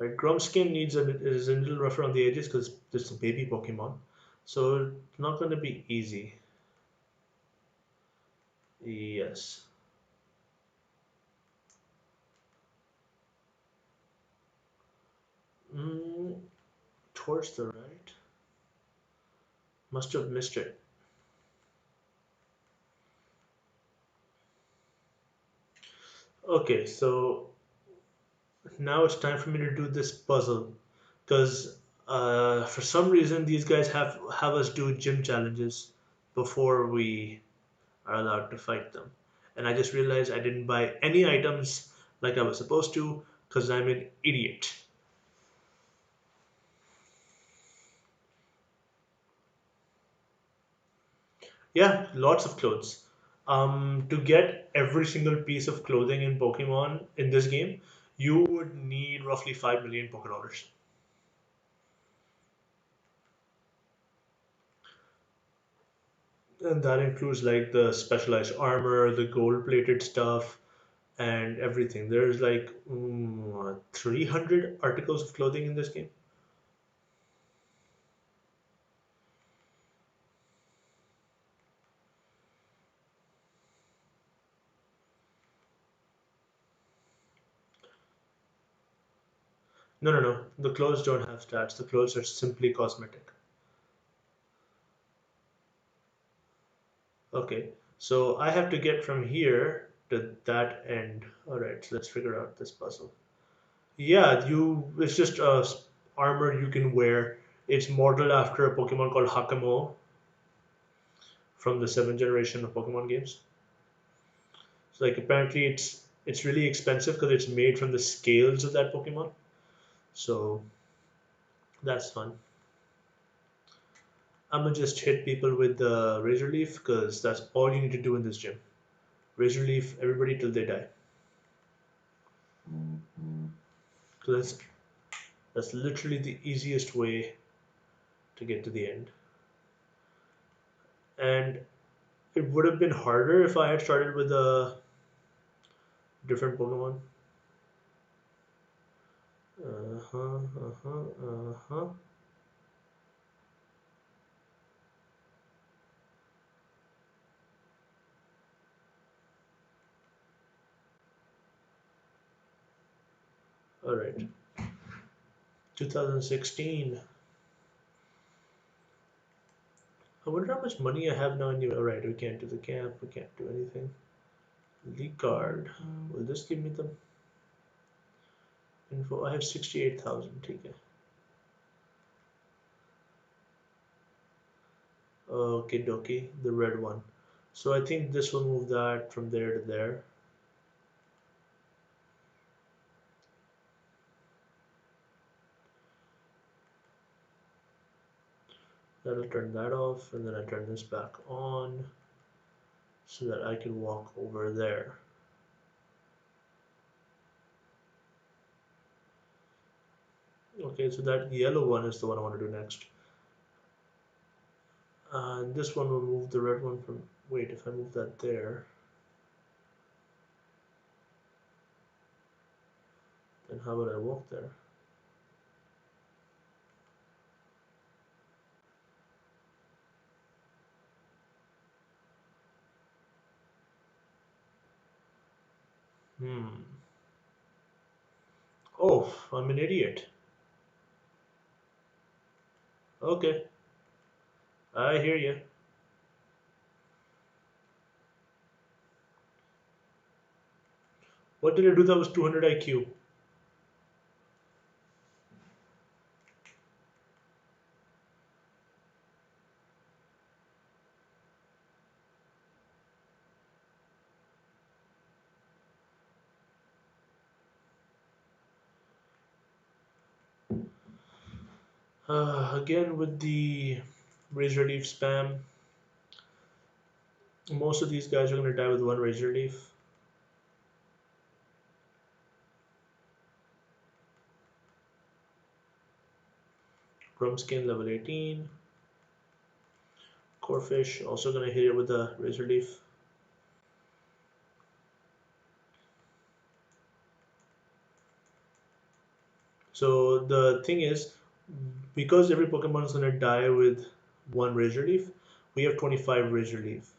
Right, Grumpskin is a little rougher on the edges because it's a baby Pokemon. So it's not going to be easy. Yes. Mm, towards the right. Must have missed it. Okay, so now it's time for me to do this puzzle because for some reason these guys have us do gym challenges before we are allowed to fight them, and I just realized I didn't buy any items like I was supposed to because I'm an idiot. Yeah, lots of clothes. To get every single piece of clothing in Pokemon in this game, you would need roughly 5 million Poké Dollars. And that includes like the specialized armor, the gold plated stuff, and everything. There's like 300 articles of clothing in this game. No, no, no. The clothes don't have stats. The clothes are simply cosmetic. Okay, so I have to get from here to that end. All right, so let's figure out this puzzle. Yeah, you. It's just armor you can wear. It's modeled after a Pokemon called Hakamo from the seventh generation of Pokemon games. So like apparently it's really expensive because it's made from the scales of that Pokemon. So that's fun. I'm gonna just hit people with the Razor Leaf because that's all you need to do in this gym. Razor Leaf everybody till they die. So that's literally the easiest way to get to the end. And it would have been harder if I had started with a different Pokemon. Uh-huh, uh-huh, uh-huh. All right. 2016. I wonder how much money I have now anyway. All right, we can't do the camp. We can't do anything. League card. Will this give me the info? I have 68,000. Take it. Okay, dokie. The red one. So I think this will move that from there to there. That'll turn that off, and then I turn this back on so that I can walk over there. Okay, so that yellow one is the one I want to do next. And this one will move the red one from. Wait, if I move that there, then how would I walk there? Hmm. Oh, I'm an idiot. Okay, I hear you. What did I do that was 200 IQ? Again with the Razor Leaf spam. Most of these guys are going to die with one Razor Leaf. Grumpskin level 18. Corfish also going to hit it with the Razor Leaf. So the thing is, because every Pokemon is going to die with one Razor Leaf. We have 25 Razor Leaf.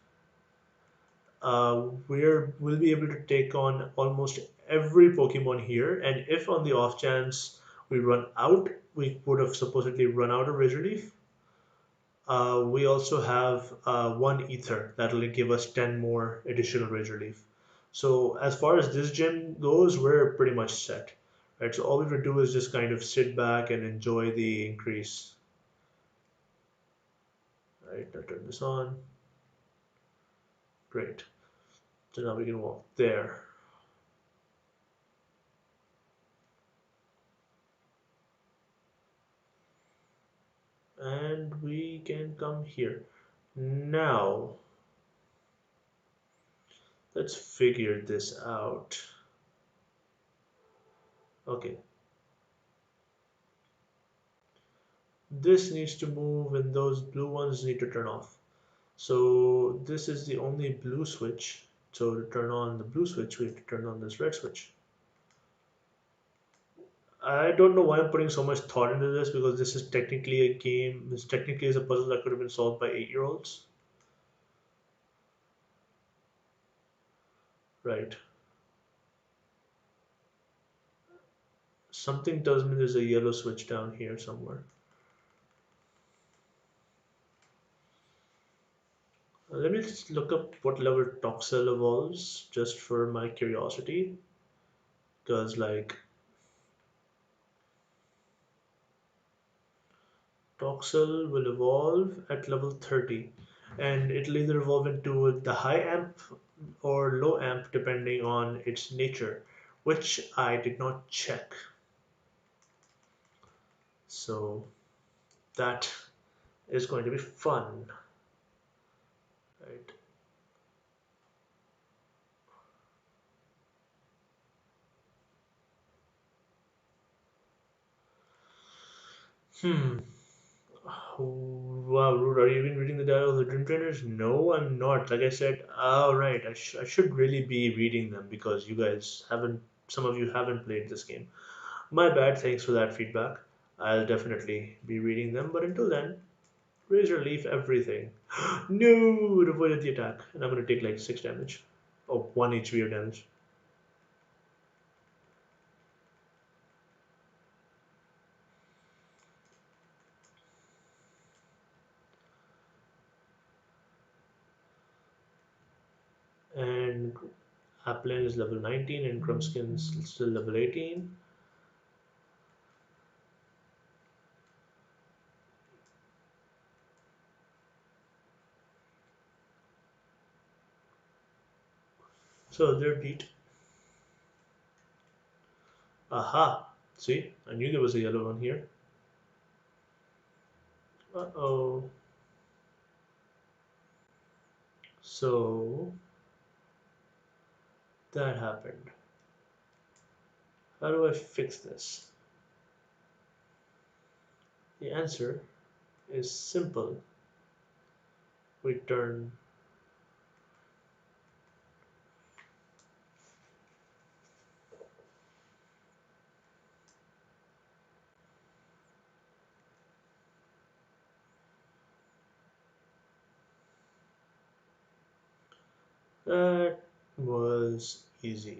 We'll be able to take on almost every Pokemon here, and if on the off chance we run out, we would have supposedly run out of Razor Leaf. We also have one Ether that'll give us 10 more additional Razor Leaf. So as far as this gym goes, we're pretty much set. Right, so all we have to do is just kind of sit back and enjoy the increase. Right, I'll turn this on. Great. So now we can walk there. And we can come here. Now, let's figure this out. Okay, this needs to move and those blue ones need to turn off. So this is the only blue switch. So to turn on the blue switch, we have to turn on this red switch. I don't know why I'm putting so much thought into this because this is technically a game. This technically is a puzzle that could have been solved by 8-year-olds. Right. Something tells me there's a yellow switch down here somewhere. Let me just look up what level Toxel evolves just for my curiosity. Because, like, Toxel will evolve at level 30 and it'll either evolve into the high amp or low amp depending on its nature, which I did not check. So, that is going to be fun, right? Hmm. Wow, Rude, are you even reading the Dial of the Dream Trainers? No, I'm not. Like I said, oh right, I should really be reading them because you guys haven't, some of you haven't played this game. My bad, thanks for that feedback. I'll definitely be reading them, but until then, Razor Leaf everything. No, it avoided the attack, and I'm gonna take like 6 damage. Oh, 1 HP of damage. And Applin is level 19, and Grumskin's still level 18. So they're beat. Aha! See, I knew there was a yellow one here. Uh-oh. So that happened. How do I fix this? The answer is simple. We turn. That was easy.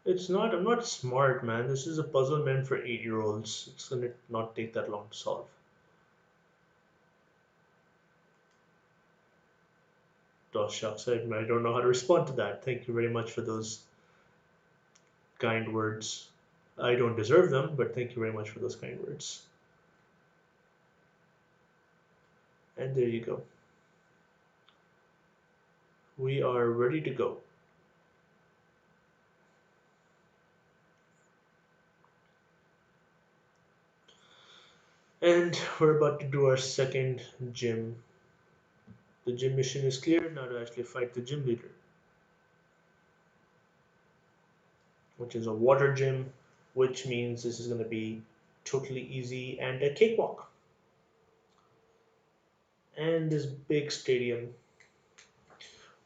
It's not, I'm not smart, man. This is a puzzle meant for 8-year-olds. It's gonna not take that long to solve. Oh, shucks, I don't know how to respond to that. Thank you very much for those kind words. I don't deserve them, but thank you very much for those kind words. And there you go. We are ready to go. And we're about to do our second gym. The gym mission is clear, now to actually fight the gym leader, which is a water gym, which means this is going to be totally easy and a cakewalk. And this big stadium.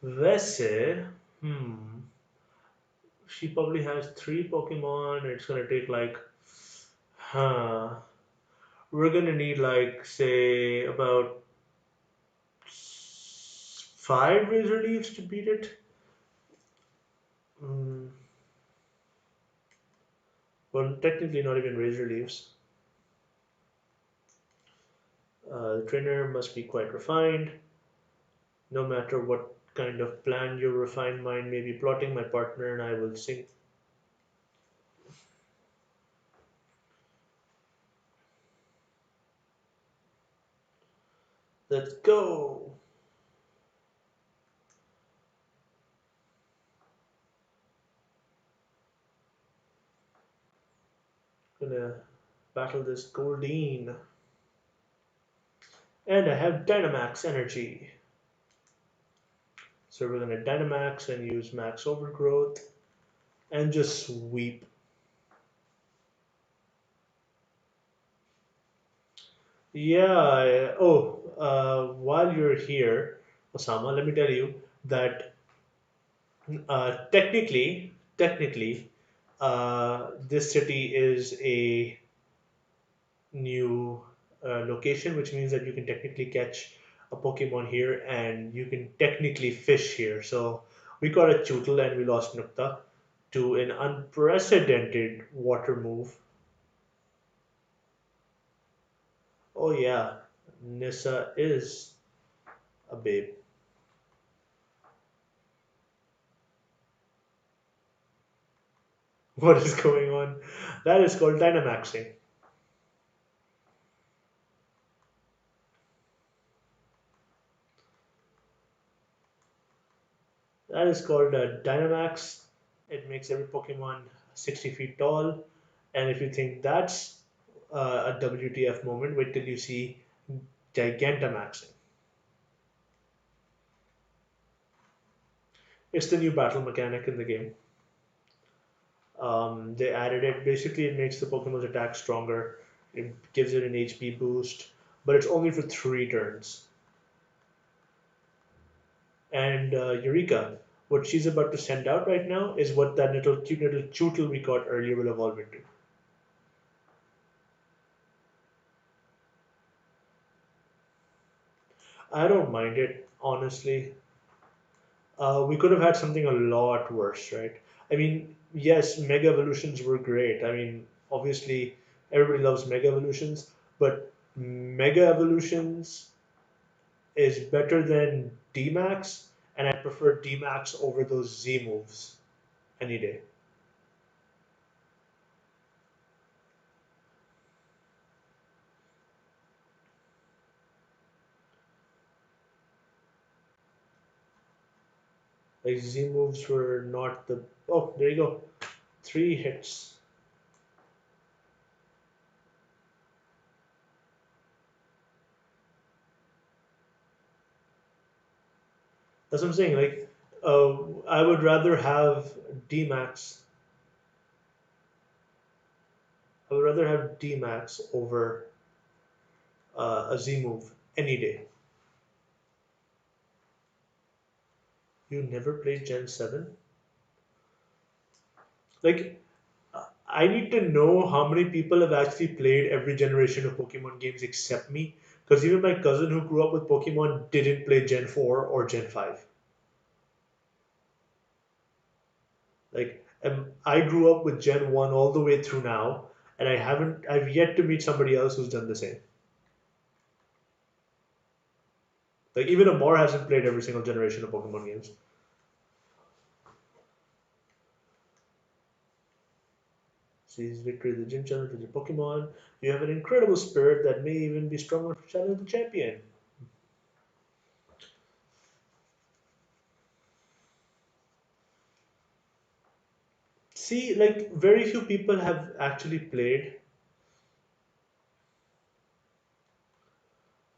Vese, she probably has 3 Pokemon. It's going to take like, huh. We're gonna need like say about five razor leaves to beat it. Mm, well, technically not even razor leaves. The trainer must be quite refined. No matter what kind of plan your refined mind may be plotting, my partner and I will sing. Let's go. Gonna battle this Goldeen. And I have Dynamax energy. So we're gonna Dynamax and use Max Overgrowth and just sweep. Yeah. While you're here, Osama, let me tell you that technically, this city is a new location, which means that you can technically catch a Pokemon here and you can technically fish here. So we got a Chootle and we lost Nukta to an unprecedented water move. Oh yeah, Nissa is a babe. What is going on? That is called Dynamaxing. That is called a Dynamax. It makes every Pokemon 60 feet tall. And if you think that's a WTF moment, wait till you see Gigantamaxing. It's the new battle mechanic in the game. They added it. Basically, it makes the Pokemon's attack stronger. It gives it an HP boost, but it's only for 3 turns. And Eureka, what she's about to send out right now is what that little cute little Chootle we got earlier will evolve into. I don't mind it, honestly. We could have had something a lot worse, right? I mean, yes, Mega Evolutions were great. I mean, obviously, everybody loves Mega Evolutions, but Mega Evolutions is better than D-Max, and I prefer D-Max over those Z moves any day. Like Z moves were not the. Oh, there you go. 3 hits. That's what I'm saying. Like, I would rather have D-Max. I would rather have D-Max over a Z move any day. You never played Gen 7? Like, I need to know how many people have actually played every generation of Pokemon games except me. Because even my cousin who grew up with Pokemon didn't play Gen 4 or Gen 5. Like, I grew up with Gen 1 all the way through now, and I've yet to meet somebody else who's done the same. Like, even Amor hasn't played every single generation of Pokemon games. Seize victory of the gym challenge with your Pokemon. You have an incredible spirit that may even be strong enough to challenge the champion. See, like very few people have actually played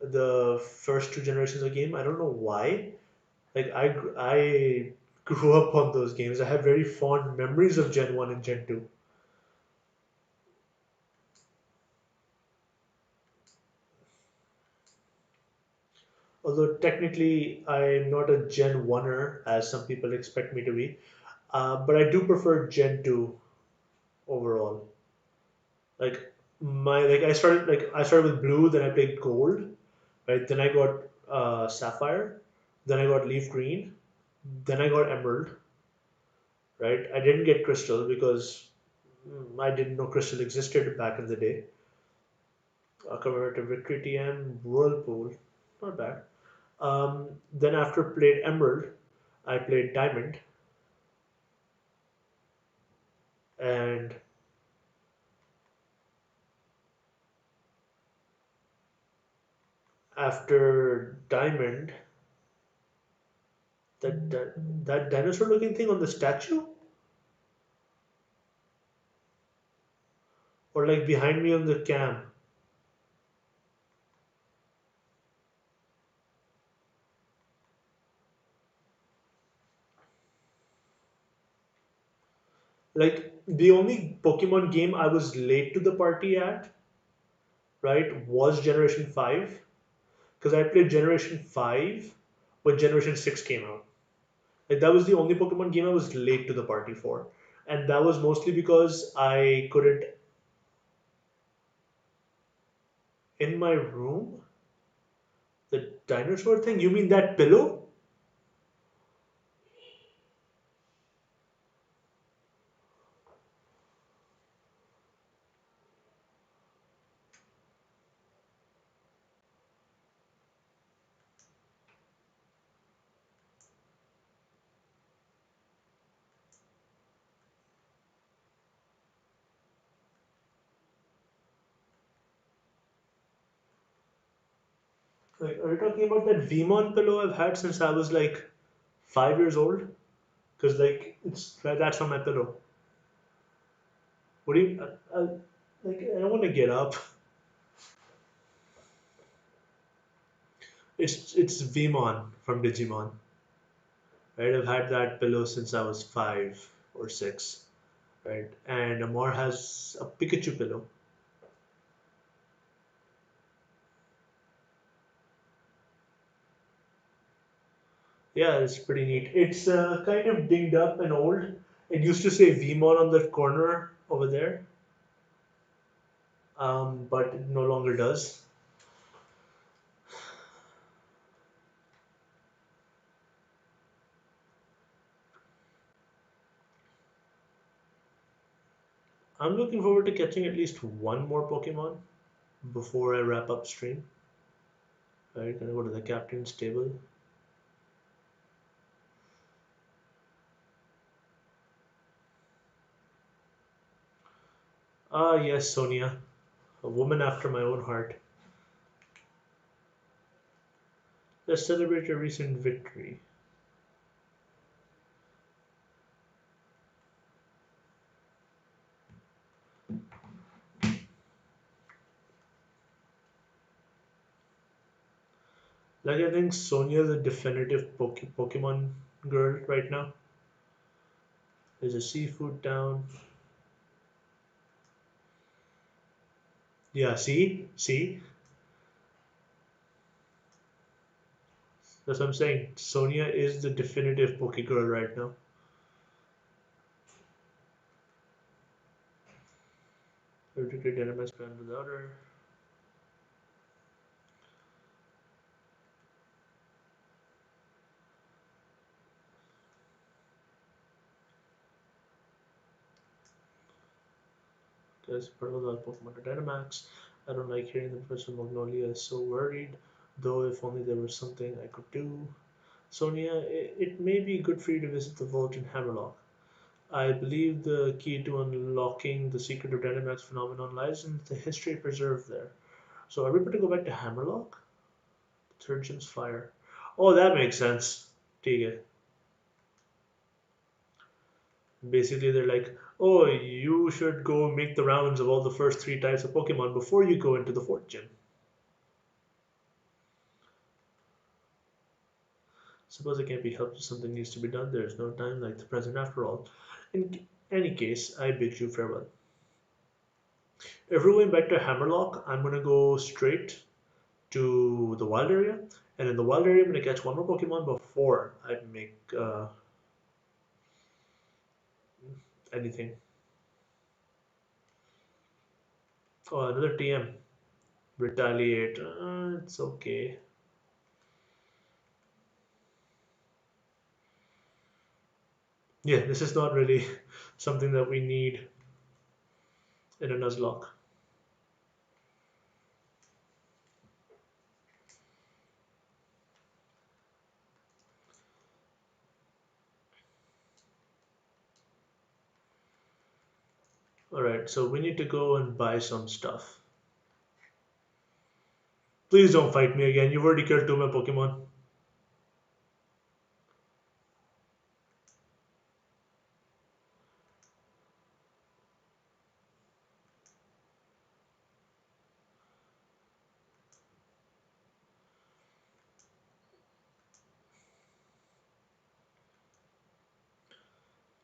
the first 2 generations of game. I don't know why. Like I grew up on those games. I have very fond memories of Gen 1 and Gen 2. Although technically I'm not a Gen 1er as some people expect me to be. But I do prefer Gen 2 overall. Like My like I started with blue, then I played gold, right? Then I got sapphire, then I got leaf green, then I got emerald, right? I didn't get crystal because I didn't know crystal existed back in the day. Commemorative victory TM, whirlpool, not bad. Then after played emerald, I played diamond, and after diamond, that dinosaur looking thing on the statue, or like behind me on the cam. Like the only Pokemon game I was late to the party at, right, was Generation 5. Because I played Generation 5 when Generation 6 came out. Like that was the only Pokemon game I was late to the party for. And that was mostly because I couldn't in my room. The dinosaur thing? You mean that pillow? Like, are you talking about that Vmon pillow I've had since I was like 5 years old? Because like that's on my pillow. What do you? Like I don't want to get up. It's Vmon from Digimon. Right? I've had that pillow since I was 5 or 6. Right? And Amor has a Pikachu pillow. Yeah, it's pretty neat. It's kind of dinged up and old. It used to say Vmon on the corner over there, but it no longer does. I'm looking forward to catching at least one more Pokemon before I wrap up stream. Right, gonna go to the captain's table. Ah, yes, Sonia, a woman after my own heart. Let's celebrate your recent victory. Like, I think Sonia's a definitive Pokemon girl right now. There's a seafood town. Yeah, see? That's what I'm saying. Sonia is the definitive Poke girl right now. Particularly Dynamax band without her. Guys, Purple got Pokemon to Dynamax. I don't like hearing the person Magnolia is so worried. Though if only there was something I could do. Sonia, it may be good for you to visit the vault in Hammerlock. I believe the key to unlocking the secret of Dynamax phenomenon lies in the history preserved there. So are we going to go back to Hammerlock? Third Gym's Fire. Oh, that makes sense. Take it. Basically, they're like, oh, you should go make the rounds of all the first three types of Pokemon before you go into the fourth gym. Suppose it can't be helped if something needs to be done. There is no time like the present after all. In any case, I bid you farewell. If we're going back to Hammerlock, I'm going to go straight to the wild area. And in the wild area, I'm going to catch one more Pokemon before I make anything. Oh, another TM. Retaliate. It's okay. Yeah, this is not really something that we need in a Nuzlocke. Alright, so we need to go and buy some stuff. Please don't fight me again. You've already killed two of my Pokemon.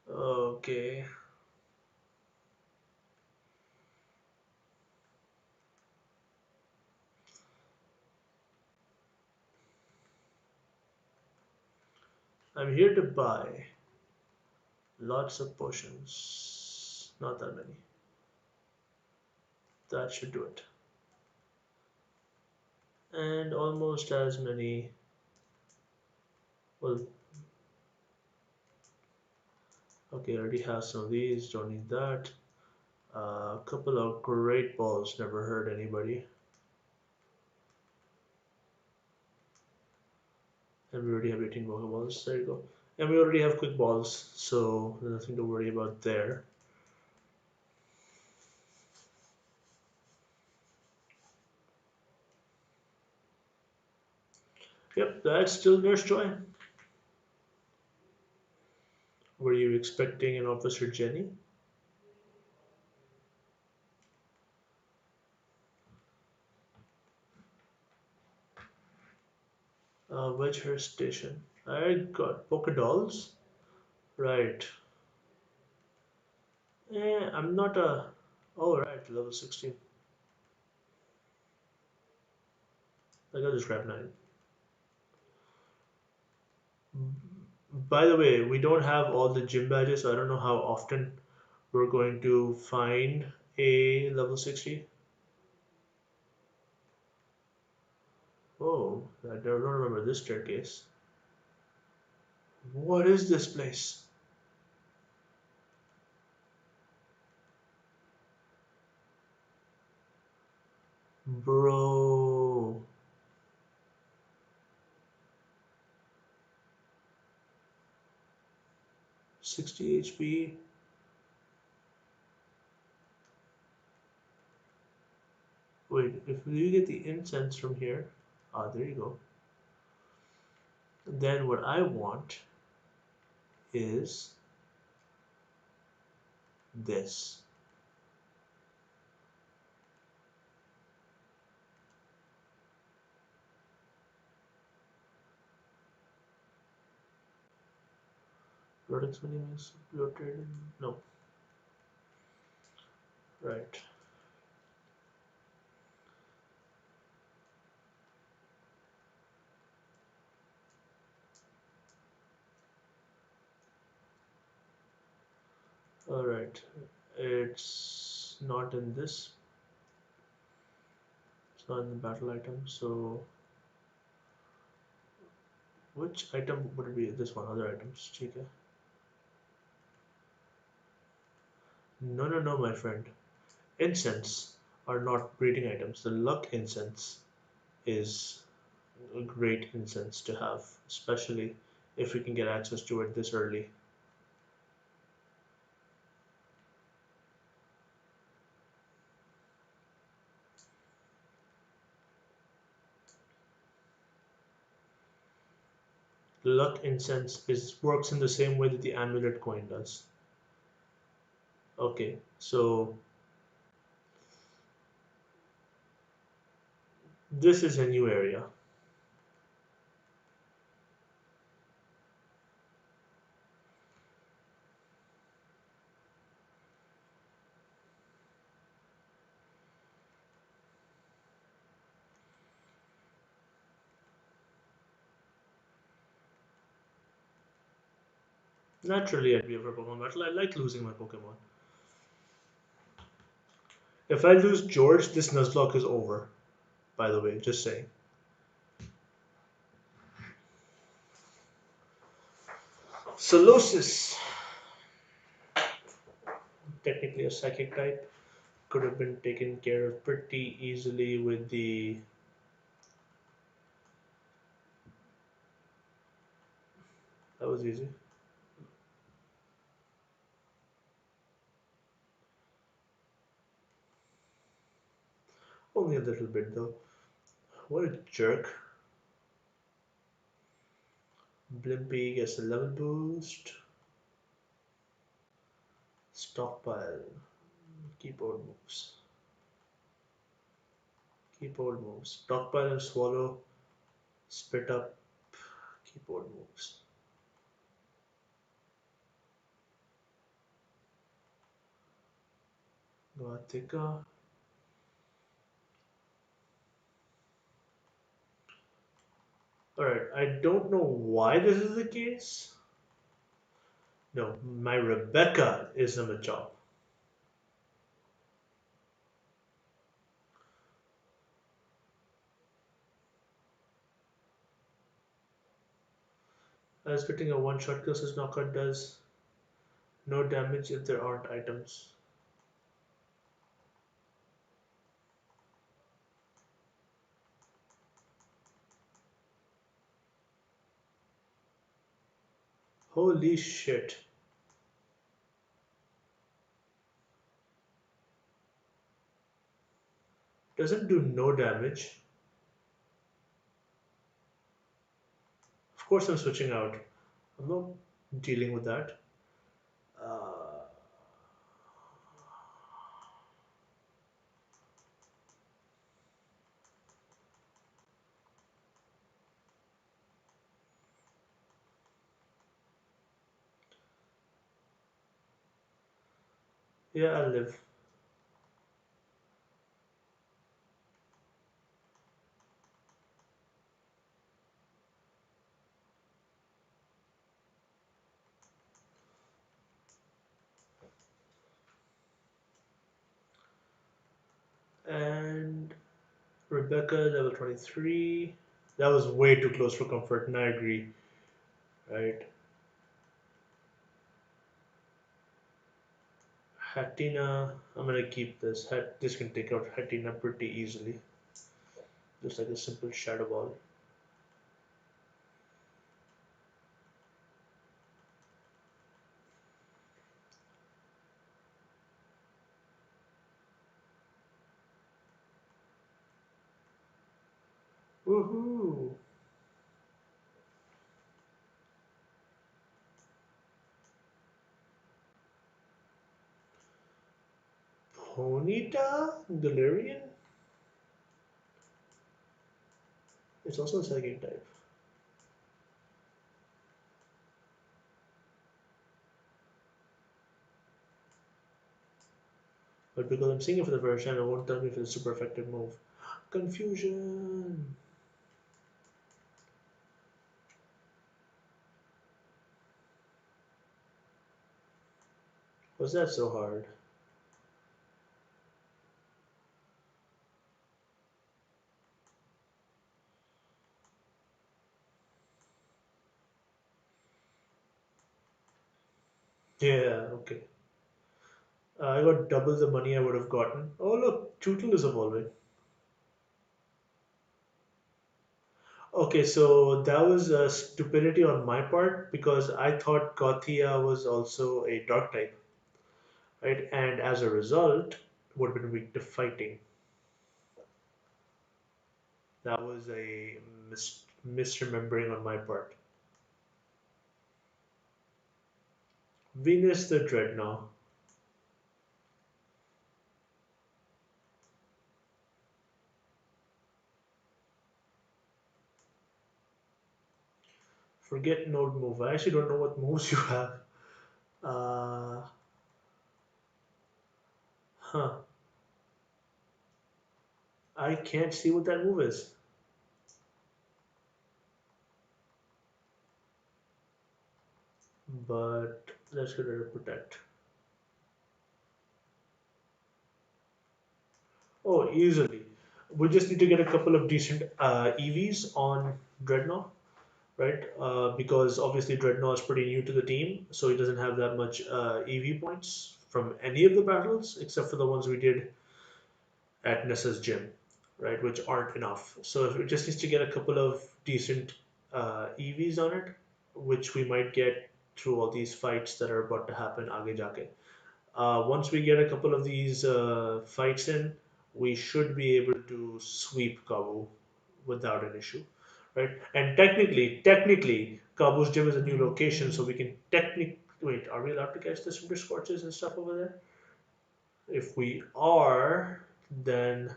Okay. I'm here to buy lots of potions. Not that many. That should do it. And almost as many. Well, okay, I already have some of these. Don't need that. A couple of great balls. Never hurt anybody. And we already have 18 Pokeballs. There you go. And we already have quick balls, so nothing to worry about there. Yep, that's still Nurse Joy. Were you expecting an Officer Jenny? Wedgehurst Station. I got Pokedolls. Right. I'm not a. Oh, right, level 16. I got this crap 9. By the way, we don't have all the gym badges, so I don't know how often we're going to find a level 60. Oh, I don't remember this staircase. What is this place? Bro. 60 HP. Wait, if you get the incense from here, ah, there you go. Then what I want is this. Products menu is bloated. No, right. All right. It's not in this. It's not in the battle item. So which item would it be? This one. Other items. Okay. No, no, no, my friend. Incense are not breeding items. The luck incense is a great incense to have, especially if we can get access to it this early. The luck incense is works in the same way that the amulet coin does. Okay, so this is a new area. Naturally, I'd be a Pokemon battle. I like losing my Pokemon. If I lose George, this Nuzlocke is over. By the way, just saying. Solosis, technically a psychic type, could have been taken care of pretty easily with the. That was easy. Only a little bit though. What a jerk. Blimpy gets a level boost. Stockpile. Keyboard moves. Keyboard moves. Stockpile and swallow. Spit up. Keyboard moves. Gothica. Alright, I don't know why this is the case. No, my Rebecca is a Machop. As fitting a one-shot kill says knockout does no damage if there aren't items. Holy shit. Doesn't do no damage. Of course I'm switching out. I'm not dealing with that. Uh, yeah, I'll live. And Rebecca, level 23. That was way too close for comfort, and I agree. Right? Hatina, I'm gonna keep this. This can take out Hatina pretty easily. Just like a simple shadow ball. Woohoo! Ponyta? Galarian? It's also a psychic type. But because I'm seeing it for the first time, it won't tell me if it's a super effective move. Confusion! Was that so hard? Yeah, okay. I got double the money I would have gotten. Oh look, Tootle is evolving. Okay, so that was a stupidity on my part because I thought Gothia was also a dark type, right? And as a result, would have been weak to fighting. That was a misremembering on my part. Venus the Dreadnought. Forget node move. I actually don't know what moves you have. Uh, huh. I can't see what that move is. But let's get rid of protect. Oh, easily. We just need to get a couple of decent EVs on Dreadnought, right? Because obviously Dreadnought is pretty new to the team, so he doesn't have that much EV points from any of the battles except for the ones we did at Nessa's gym, right? Which aren't enough. So it just needs to get a couple of decent EVs on it, which we might get through all these fights that are about to happen aage jaake. Once we get a couple of these fights in, we should be able to sweep Kabu without an issue, right? And technically, Kabu's gym is a new location, so we can technically wait. Are we allowed to catch the super scorches and stuff over there? If we are, then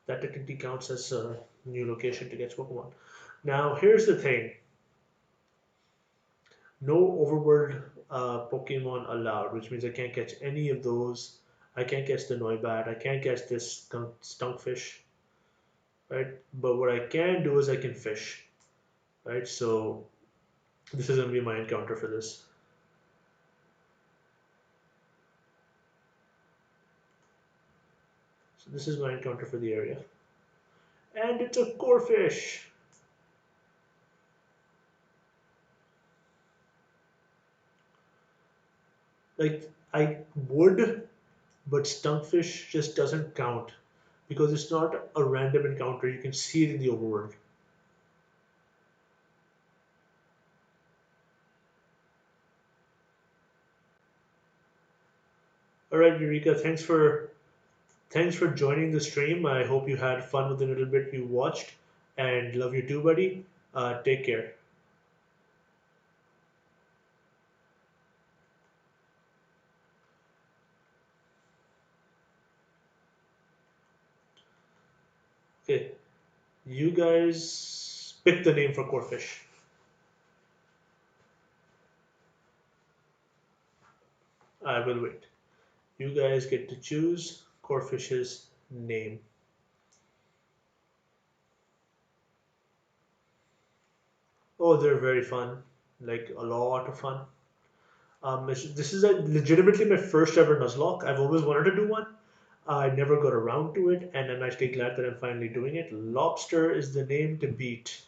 that technically counts as a new location to catch Pokemon. Now, here's the thing: no overworld Pokemon allowed, which means I can't catch any of those. I can't catch the Noibat. I can't catch this Stunkfish, right? But what I can do is I can fish, right? So this is going to be my encounter for this. So this is my encounter for the area. And it's a core fish. Like, I would, but Stunkfish just doesn't count because it's not a random encounter. You can see it in the overworld. All right, Eureka, thanks for joining the stream. I hope you had fun with the little bit you watched, and love you too, buddy. Take care. Okay, you guys pick the name for Corefish. I will wait. You guys get to choose Corefish's name. Oh, they're very fun. Like a lot of fun. This is legitimately my first ever Nuzlocke. I've always wanted to do one. I never got around to it, and I'm actually glad that I'm finally doing it. Lobster is the name to beat.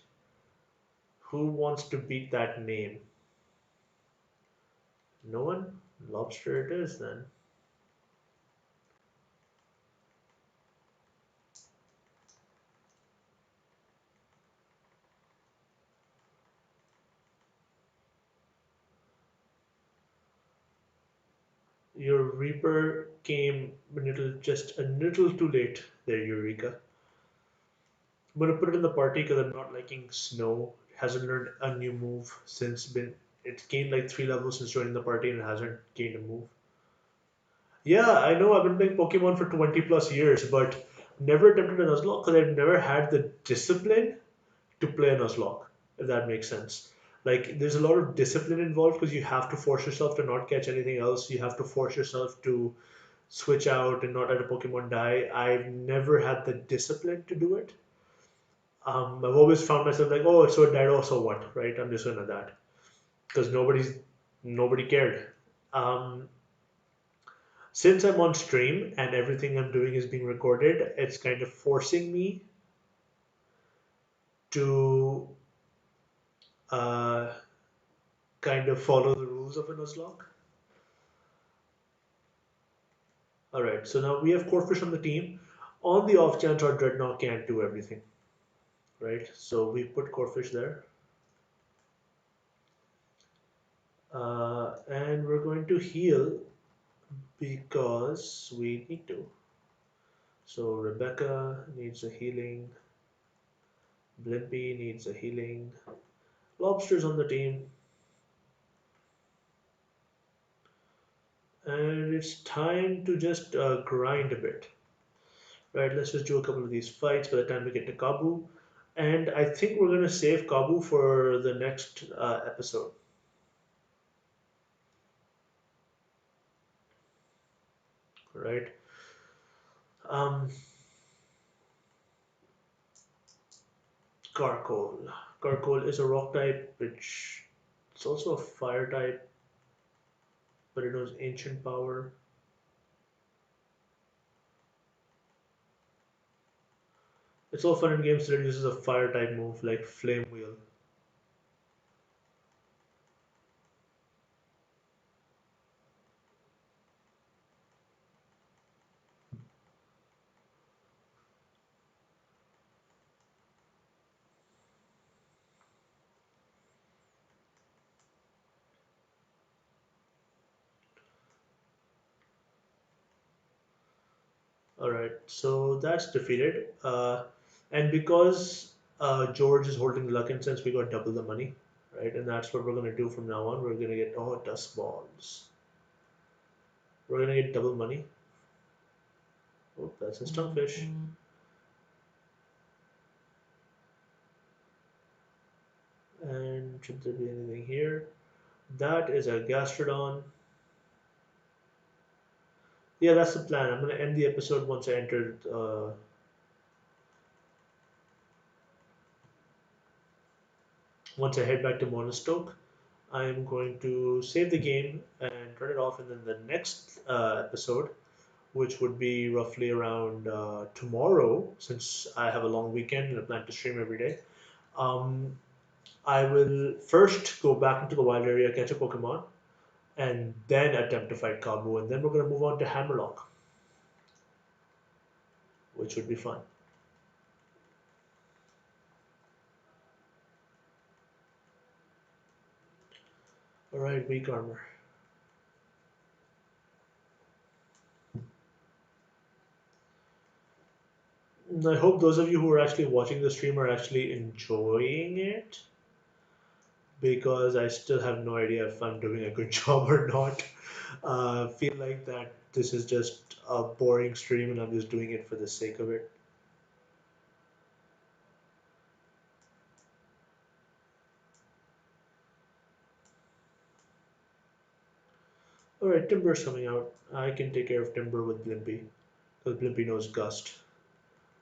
Who wants to beat that name? No one? Lobster it is then. Your Reaper came just a little too late there, Eureka. I'm gonna put it in the party because I'm not liking Snow. Hasn't learned a new move since been. It's gained like 3 levels since joining the party and hasn't gained a move. Yeah, I know I've been playing Pokemon for 20 plus years, but never attempted a Nuzlocke because I've never had the discipline to play a Nuzlocke, if that makes sense. Like, there's a lot of discipline involved because you have to force yourself to not catch anything else. You have to force yourself to switch out and not let a Pokemon die. I've never had the discipline to do it. I've always found myself like, oh, so it died, oh, so what, right? I'm just gonna that because nobody cared. Um, since I'm on stream and everything I'm doing is being recorded, it's kind of forcing me to uh, kind of follow the rules of a Nuzlocke. All right, so now we have Corfish on the team. On the off chance our Dreadnought can't do everything, right? So we put Corfish there. And we're going to heal because we need to. So Rebecca needs a healing. Blimpy needs a healing. Lobster's on the team. And it's time to just grind a bit. Right, let's just do a couple of these fights by the time we get to Kabu. And I think we're going to save Kabu for the next episode. Right? Um, Carkol. Carkol is a rock type, which it's also a fire type, but it knows ancient power. It's all fun and games till it uses a fire type move like Flame Wheel. Alright, so that's defeated. And because George is holding the luck incense, we got double the money, right? And that's what we're gonna do from now on. We're gonna get dust balls. We're gonna get double money. Oh, that's a stonfish. And should there be anything here? That is a gastrodon. Yeah, that's the plan. I'm gonna end the episode once I enter. Once I head back to Monostoke, I'm going to save the game and turn it off, and then the next episode, which would be roughly around tomorrow, since I have a long weekend and I plan to stream every day. Um, I will first go back into the wild area, catch a Pokemon, and then attempt to fight Kabu, and then we're gonna move on to Hammerlock, which would be fun. All right, weak armor. I hope those of you who are actually watching the stream are actually enjoying it, because I still have no idea if I'm doing a good job or not. Feel like that this is just a boring stream and I'm just doing it for the sake of it. All right, Timber's coming out. I can take care of Timber with Blimpy because Blimpy knows Gust.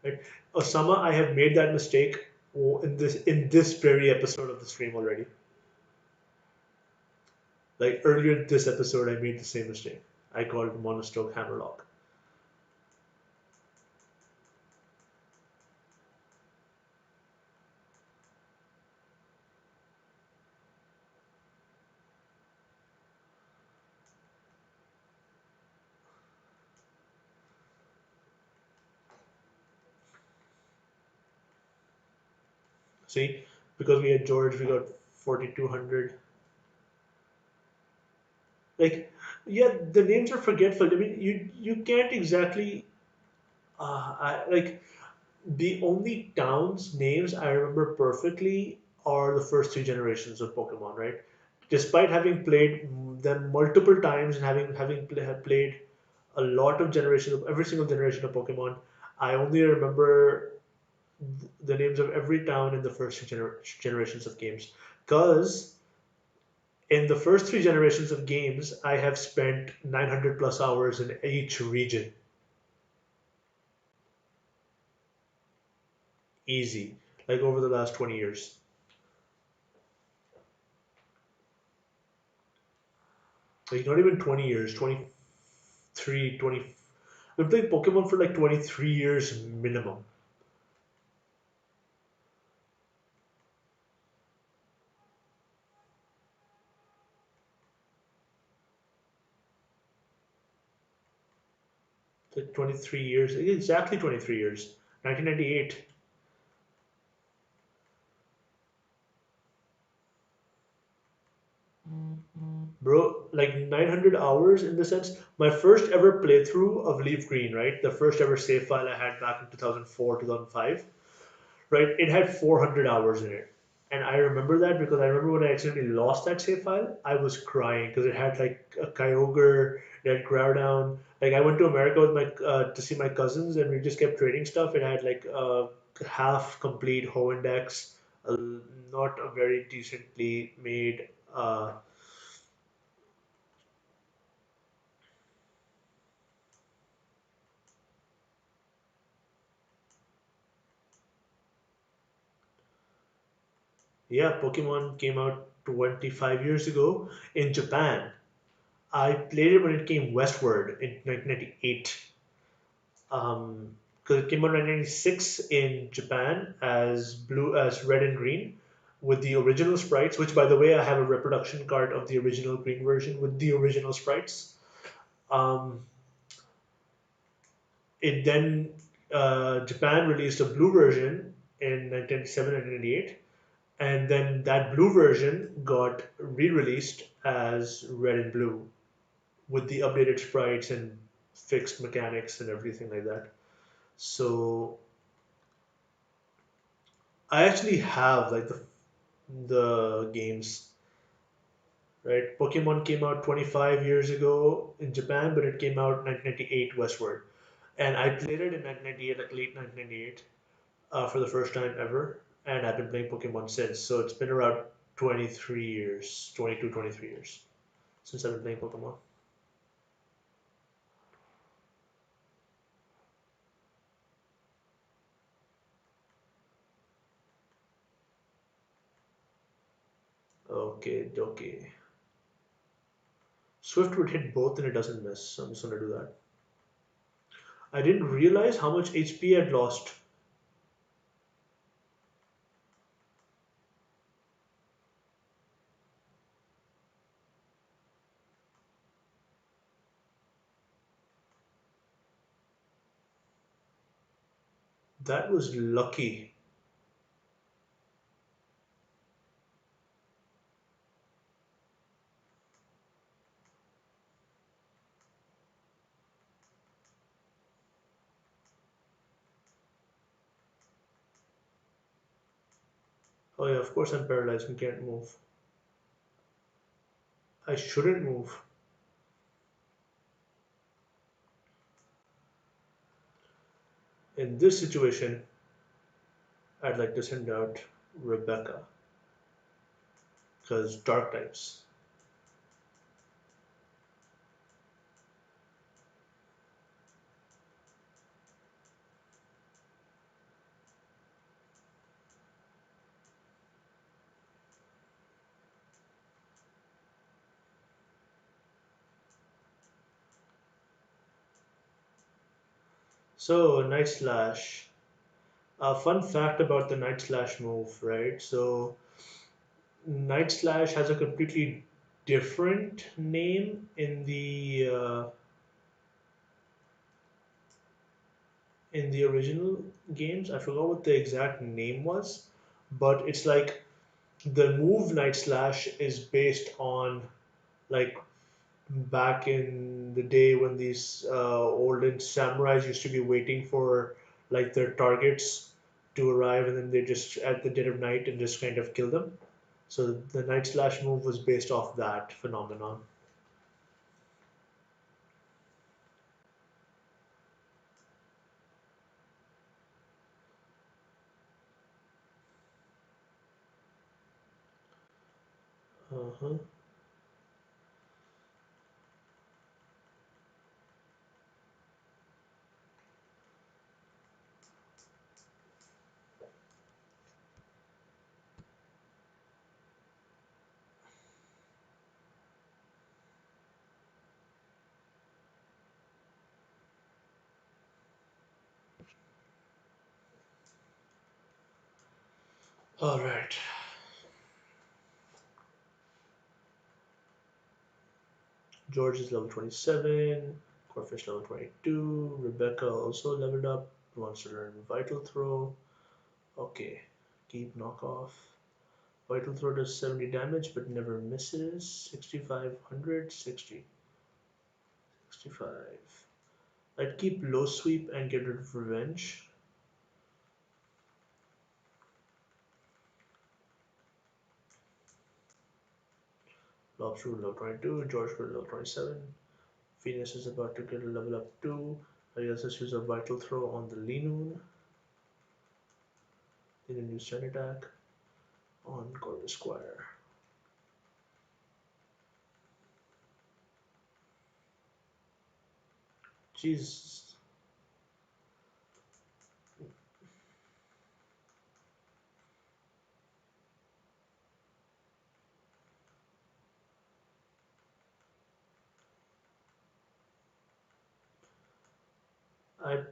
Right? Osama, I have made that mistake in this very episode of the stream already. Like earlier this episode, I made the same mistake. I called Monostroke Hammerlock. See, because we had George, we got 4,200. Like, yeah, the names are forgetful. I mean, you can't exactly. Like the only towns names I remember perfectly are the first three generations of Pokemon, right? Despite having played them multiple times and have played a lot of generations of every single generation of Pokemon, I only remember the names of every town in the first generations of games. Because in the first three generations of games, I have spent 900 plus hours in each region. Easy. Like over the last 20 years. Like not even 20 years, 23, 20. I've played Pokemon for like 23 years minimum. Like 23 years, exactly 23 years. 1998. Bro, like 900 hours in the sense. My first ever playthrough of Leaf Green, right? The first ever save file I had back in 2004, 2005, right? It had 400 hours in it. And I remember that because I remember when I accidentally lost that save file, I was crying because it had like a Kyogre, it had Groudon. Like I went to America with my to see my cousins, and we just kept trading stuff. It had like a half complete Hoendex, not a very decently made. Yeah, Pokemon came out 25 years ago in Japan. I played it when it came westward in 1998. because it came out in 1996 in Japan as blue as red and green with the original sprites. Which, by the way, I have a reproduction card of the original green version with the original sprites. Um, it then Japan released a blue version in 1997 and 1998, and then that blue version got re-released as red and blue with the updated sprites and fixed mechanics and everything like that. So I actually have like the games, right? Pokemon came out 25 years ago in Japan, but it came out 1998 westward, and I played it in 1998, like late 1998, for the first time ever, and I've been playing Pokemon since. So it's been around 23 years, 22, 23 years since I've been playing Pokemon. Okay, okay. Swift would hit both and it doesn't miss, so I'm just gonna do that. I didn't realize how much HP I'd lost. That was lucky. Oh yeah, of course I'm paralyzed and can't move. I shouldn't move. In this situation, I'd like to send out Rebecca, because dark types. So, Night Slash. A fun fact about the Night Slash move, right? So, Night Slash has a completely different name in the original games. I forgot what the exact name was, but it's like the move Night Slash is based on like back in the day when these olden samurais used to be waiting for like their targets to arrive, and then they just at the dead of night and just kind of kill them. So the Night Slash move was based off that phenomenon. Uh-huh. All right. George is level 27. Corfish level 22. Rebecca also leveled up. Wants to learn Vital Throw. Okay. Keep knockoff. Vital Throw does 70 damage but never misses. 6500, 60, 65. I'd keep low sweep and get rid of revenge. Lobster level 22. George level 27. Venus is about to get a level up too. I guess let's use a Vital Throw on the Linoon. Then a new Sun attack on Corvus Squire. Jeez. I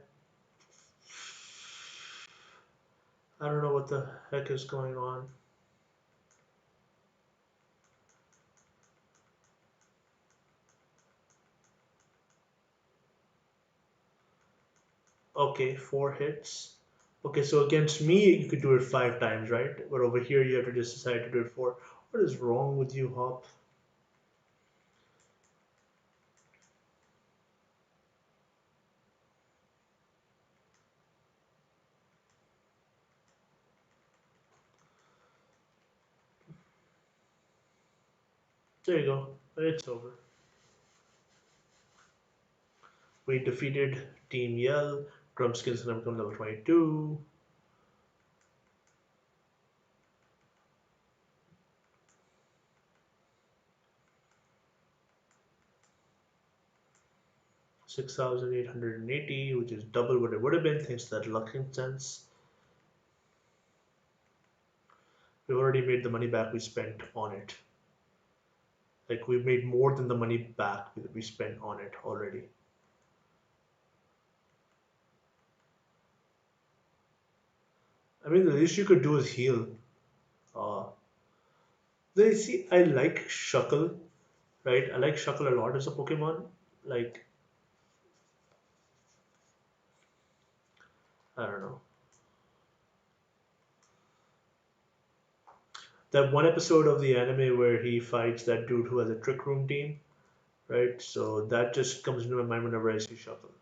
I don't know what the heck is going on. Okay, 4 hits. Okay, so against me, you could do it 5 times, right? But over here, you have to just decide to do it four. What is wrong with you, Hop? There you go. It's over. We defeated Team Yell. Grumpskin's gonna become level 22. 6,880, which is double what it would have been thanks to that luck sense. We've already made the money back we spent on it. Like, we've made more than the money back that we spent on it already. I mean, the least you could do is heal. Uh, they see, I like Shuckle, right? I like Shuckle a lot as a Pokemon. Like, I don't know. That one episode of the anime where he fights that dude who has a trick room team, right? So that just comes into my mind whenever I see Shuckle.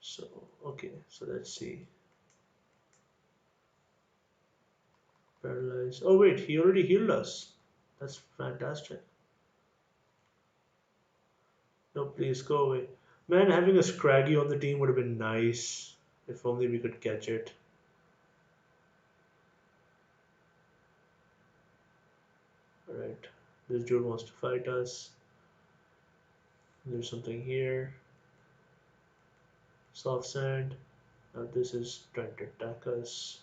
So, okay, so let's see. Paralyzed. Oh, wait, he already healed us. That's fantastic. No, please go away. Man, having a Scraggy on the team would have been nice. If only we could catch it. Alright, this dude wants to fight us. There's something here. Soft sand. Now this is trying to attack us.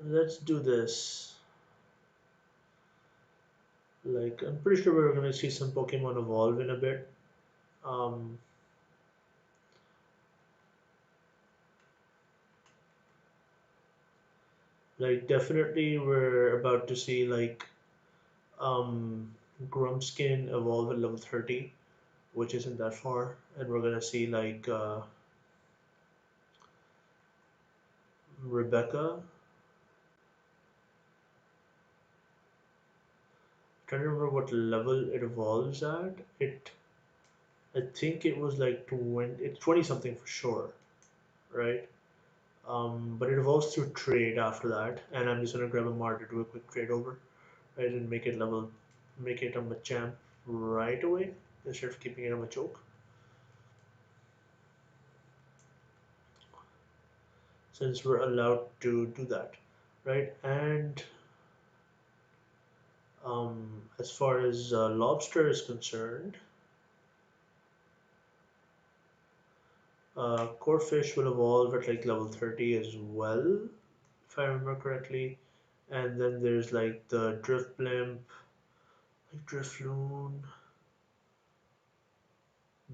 Let's do this. Like, I'm pretty sure we're gonna see some Pokemon evolve in a bit. Um, like, definitely we're about to see, like, um, Grumpskin evolve at level 30, which isn't that far. And we're gonna see, like, Rebecca. Trying to remember what level it evolves at. I think it was like 20, it's 20 something for sure, right? But it evolves through trade after that, and I'm just gonna grab a Mar to do a quick trade over, right, and make it a Machamp right away instead of keeping it a Machoke, since we're allowed to do that, right? And as far as Lobster is concerned, Corphish will evolve at like level 30 as well, if I remember correctly. And then there's like the Drift Blimp, like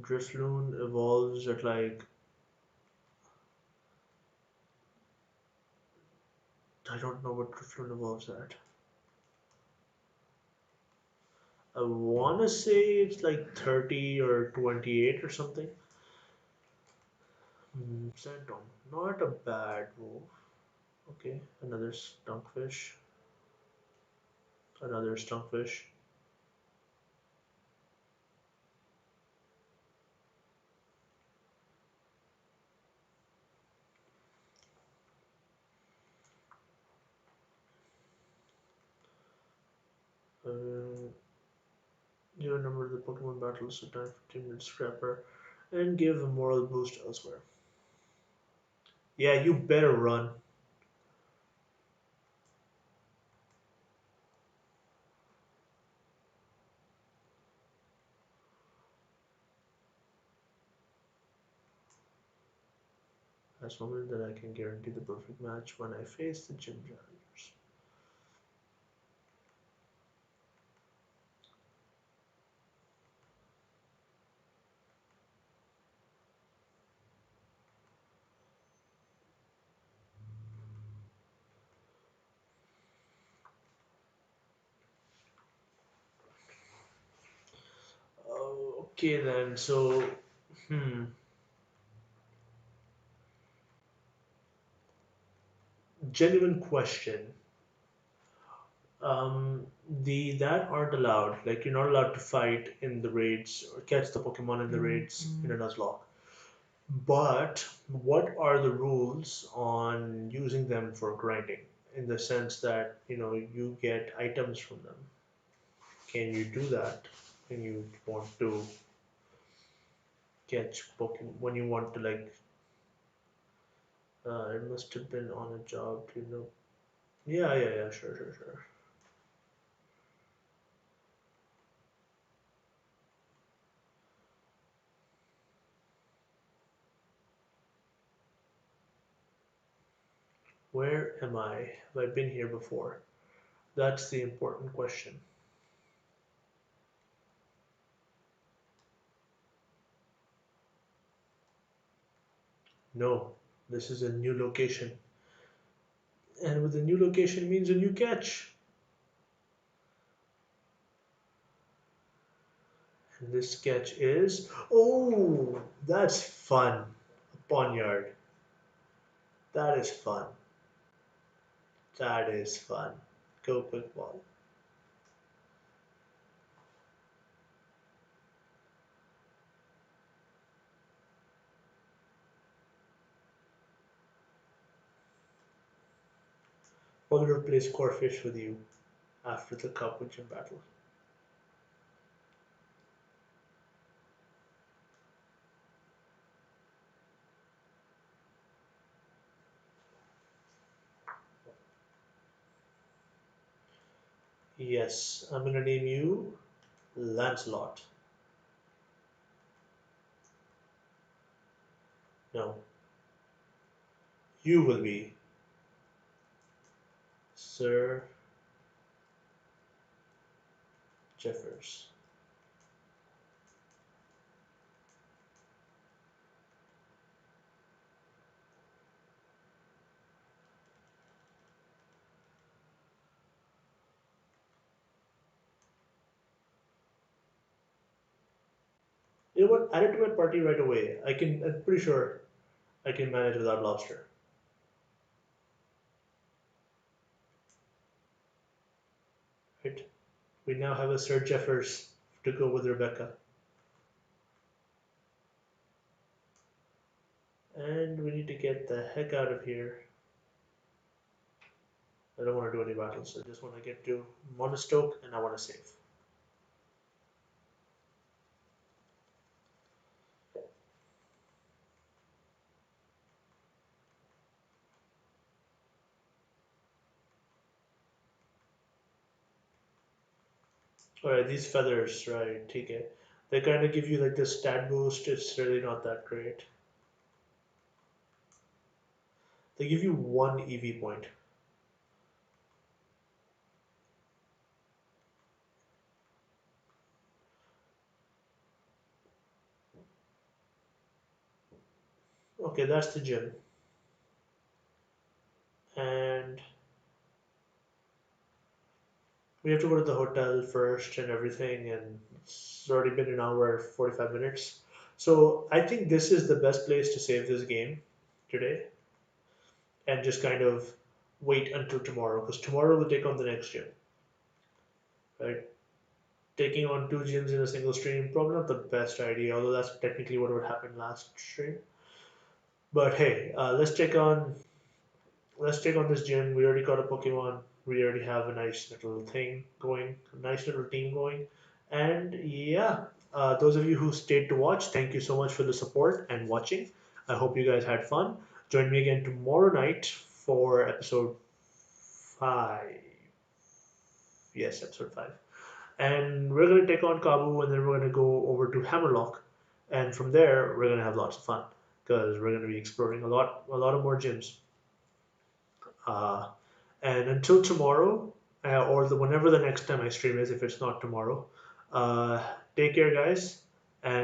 Drifloon evolves at like, I don't know what Drifloon evolves at. I wanna say it's like 30 or 28 or something. Sandom, not a bad move. Okay, another Stunkfish. Uh, you remember the Pokemon battles, so time for 10 minutes scrapper, and give a moral boost elsewhere. Yeah, you better run. Last moment that I can guarantee the perfect match when I face the gym challengers. Okay then. So, hmm, genuine question. The that aren't allowed. Like you're not allowed to fight in the raids or catch the Pokemon in the raids in a Nuzlocke. But what are the rules on using them for grinding? In the sense that you get items from them. Can you do that when you want to catch Pokemon? When you want to like, it must have been on a job. Do you know? Yeah, yeah, yeah. Sure, sure, sure. Where am I? Have I been here before? That's the important question. No, this is a new location. And with a new location means a new catch. And this sketch is, oh, that's fun. A ponyard. That is fun. That is fun. Go quick ball. Oliver plays Corfish with you after the Cup Gym battle. Yes, I'm gonna name you Lancelot. No, you will be Sir Jeffers. You know what? Add it to my party right away. I can. I'm pretty sure I can manage without lobster. Right? We now have a Sir Jeffers to go with Rebecca, and we need to get the heck out of here. I don't want to do any battles. I just want to get to Monostoke and I want to save. Alright, these feathers, right, take it. They kind of give you like this stat boost. It's really not that great. They give you one EV point. Okay, that's the gym. And we have to go to the hotel first and everything, and it's already been an hour, 45 minutes. So I think this is the best place to save this game today and just kind of wait until tomorrow because tomorrow we'll take on the next gym, right? Taking on two gyms in a single stream, probably not the best idea, although that's technically what would happen last stream. But hey, let's take on this gym. We already got a Pokemon. We already have a nice little thing going, a nice little team going. And yeah, those of you who stayed to watch, thank you so much for the support and watching. I hope you guys had fun. Join me again tomorrow night for episode 5. Yes, episode 5. And we're going to take on Kabu and then we're going to go over to Hammerlock. And from there, we're going to have lots of fun because we're going to be exploring a lot of more gyms. Uh, and until tomorrow, or whenever the next time I stream is, if it's not tomorrow, take care, guys.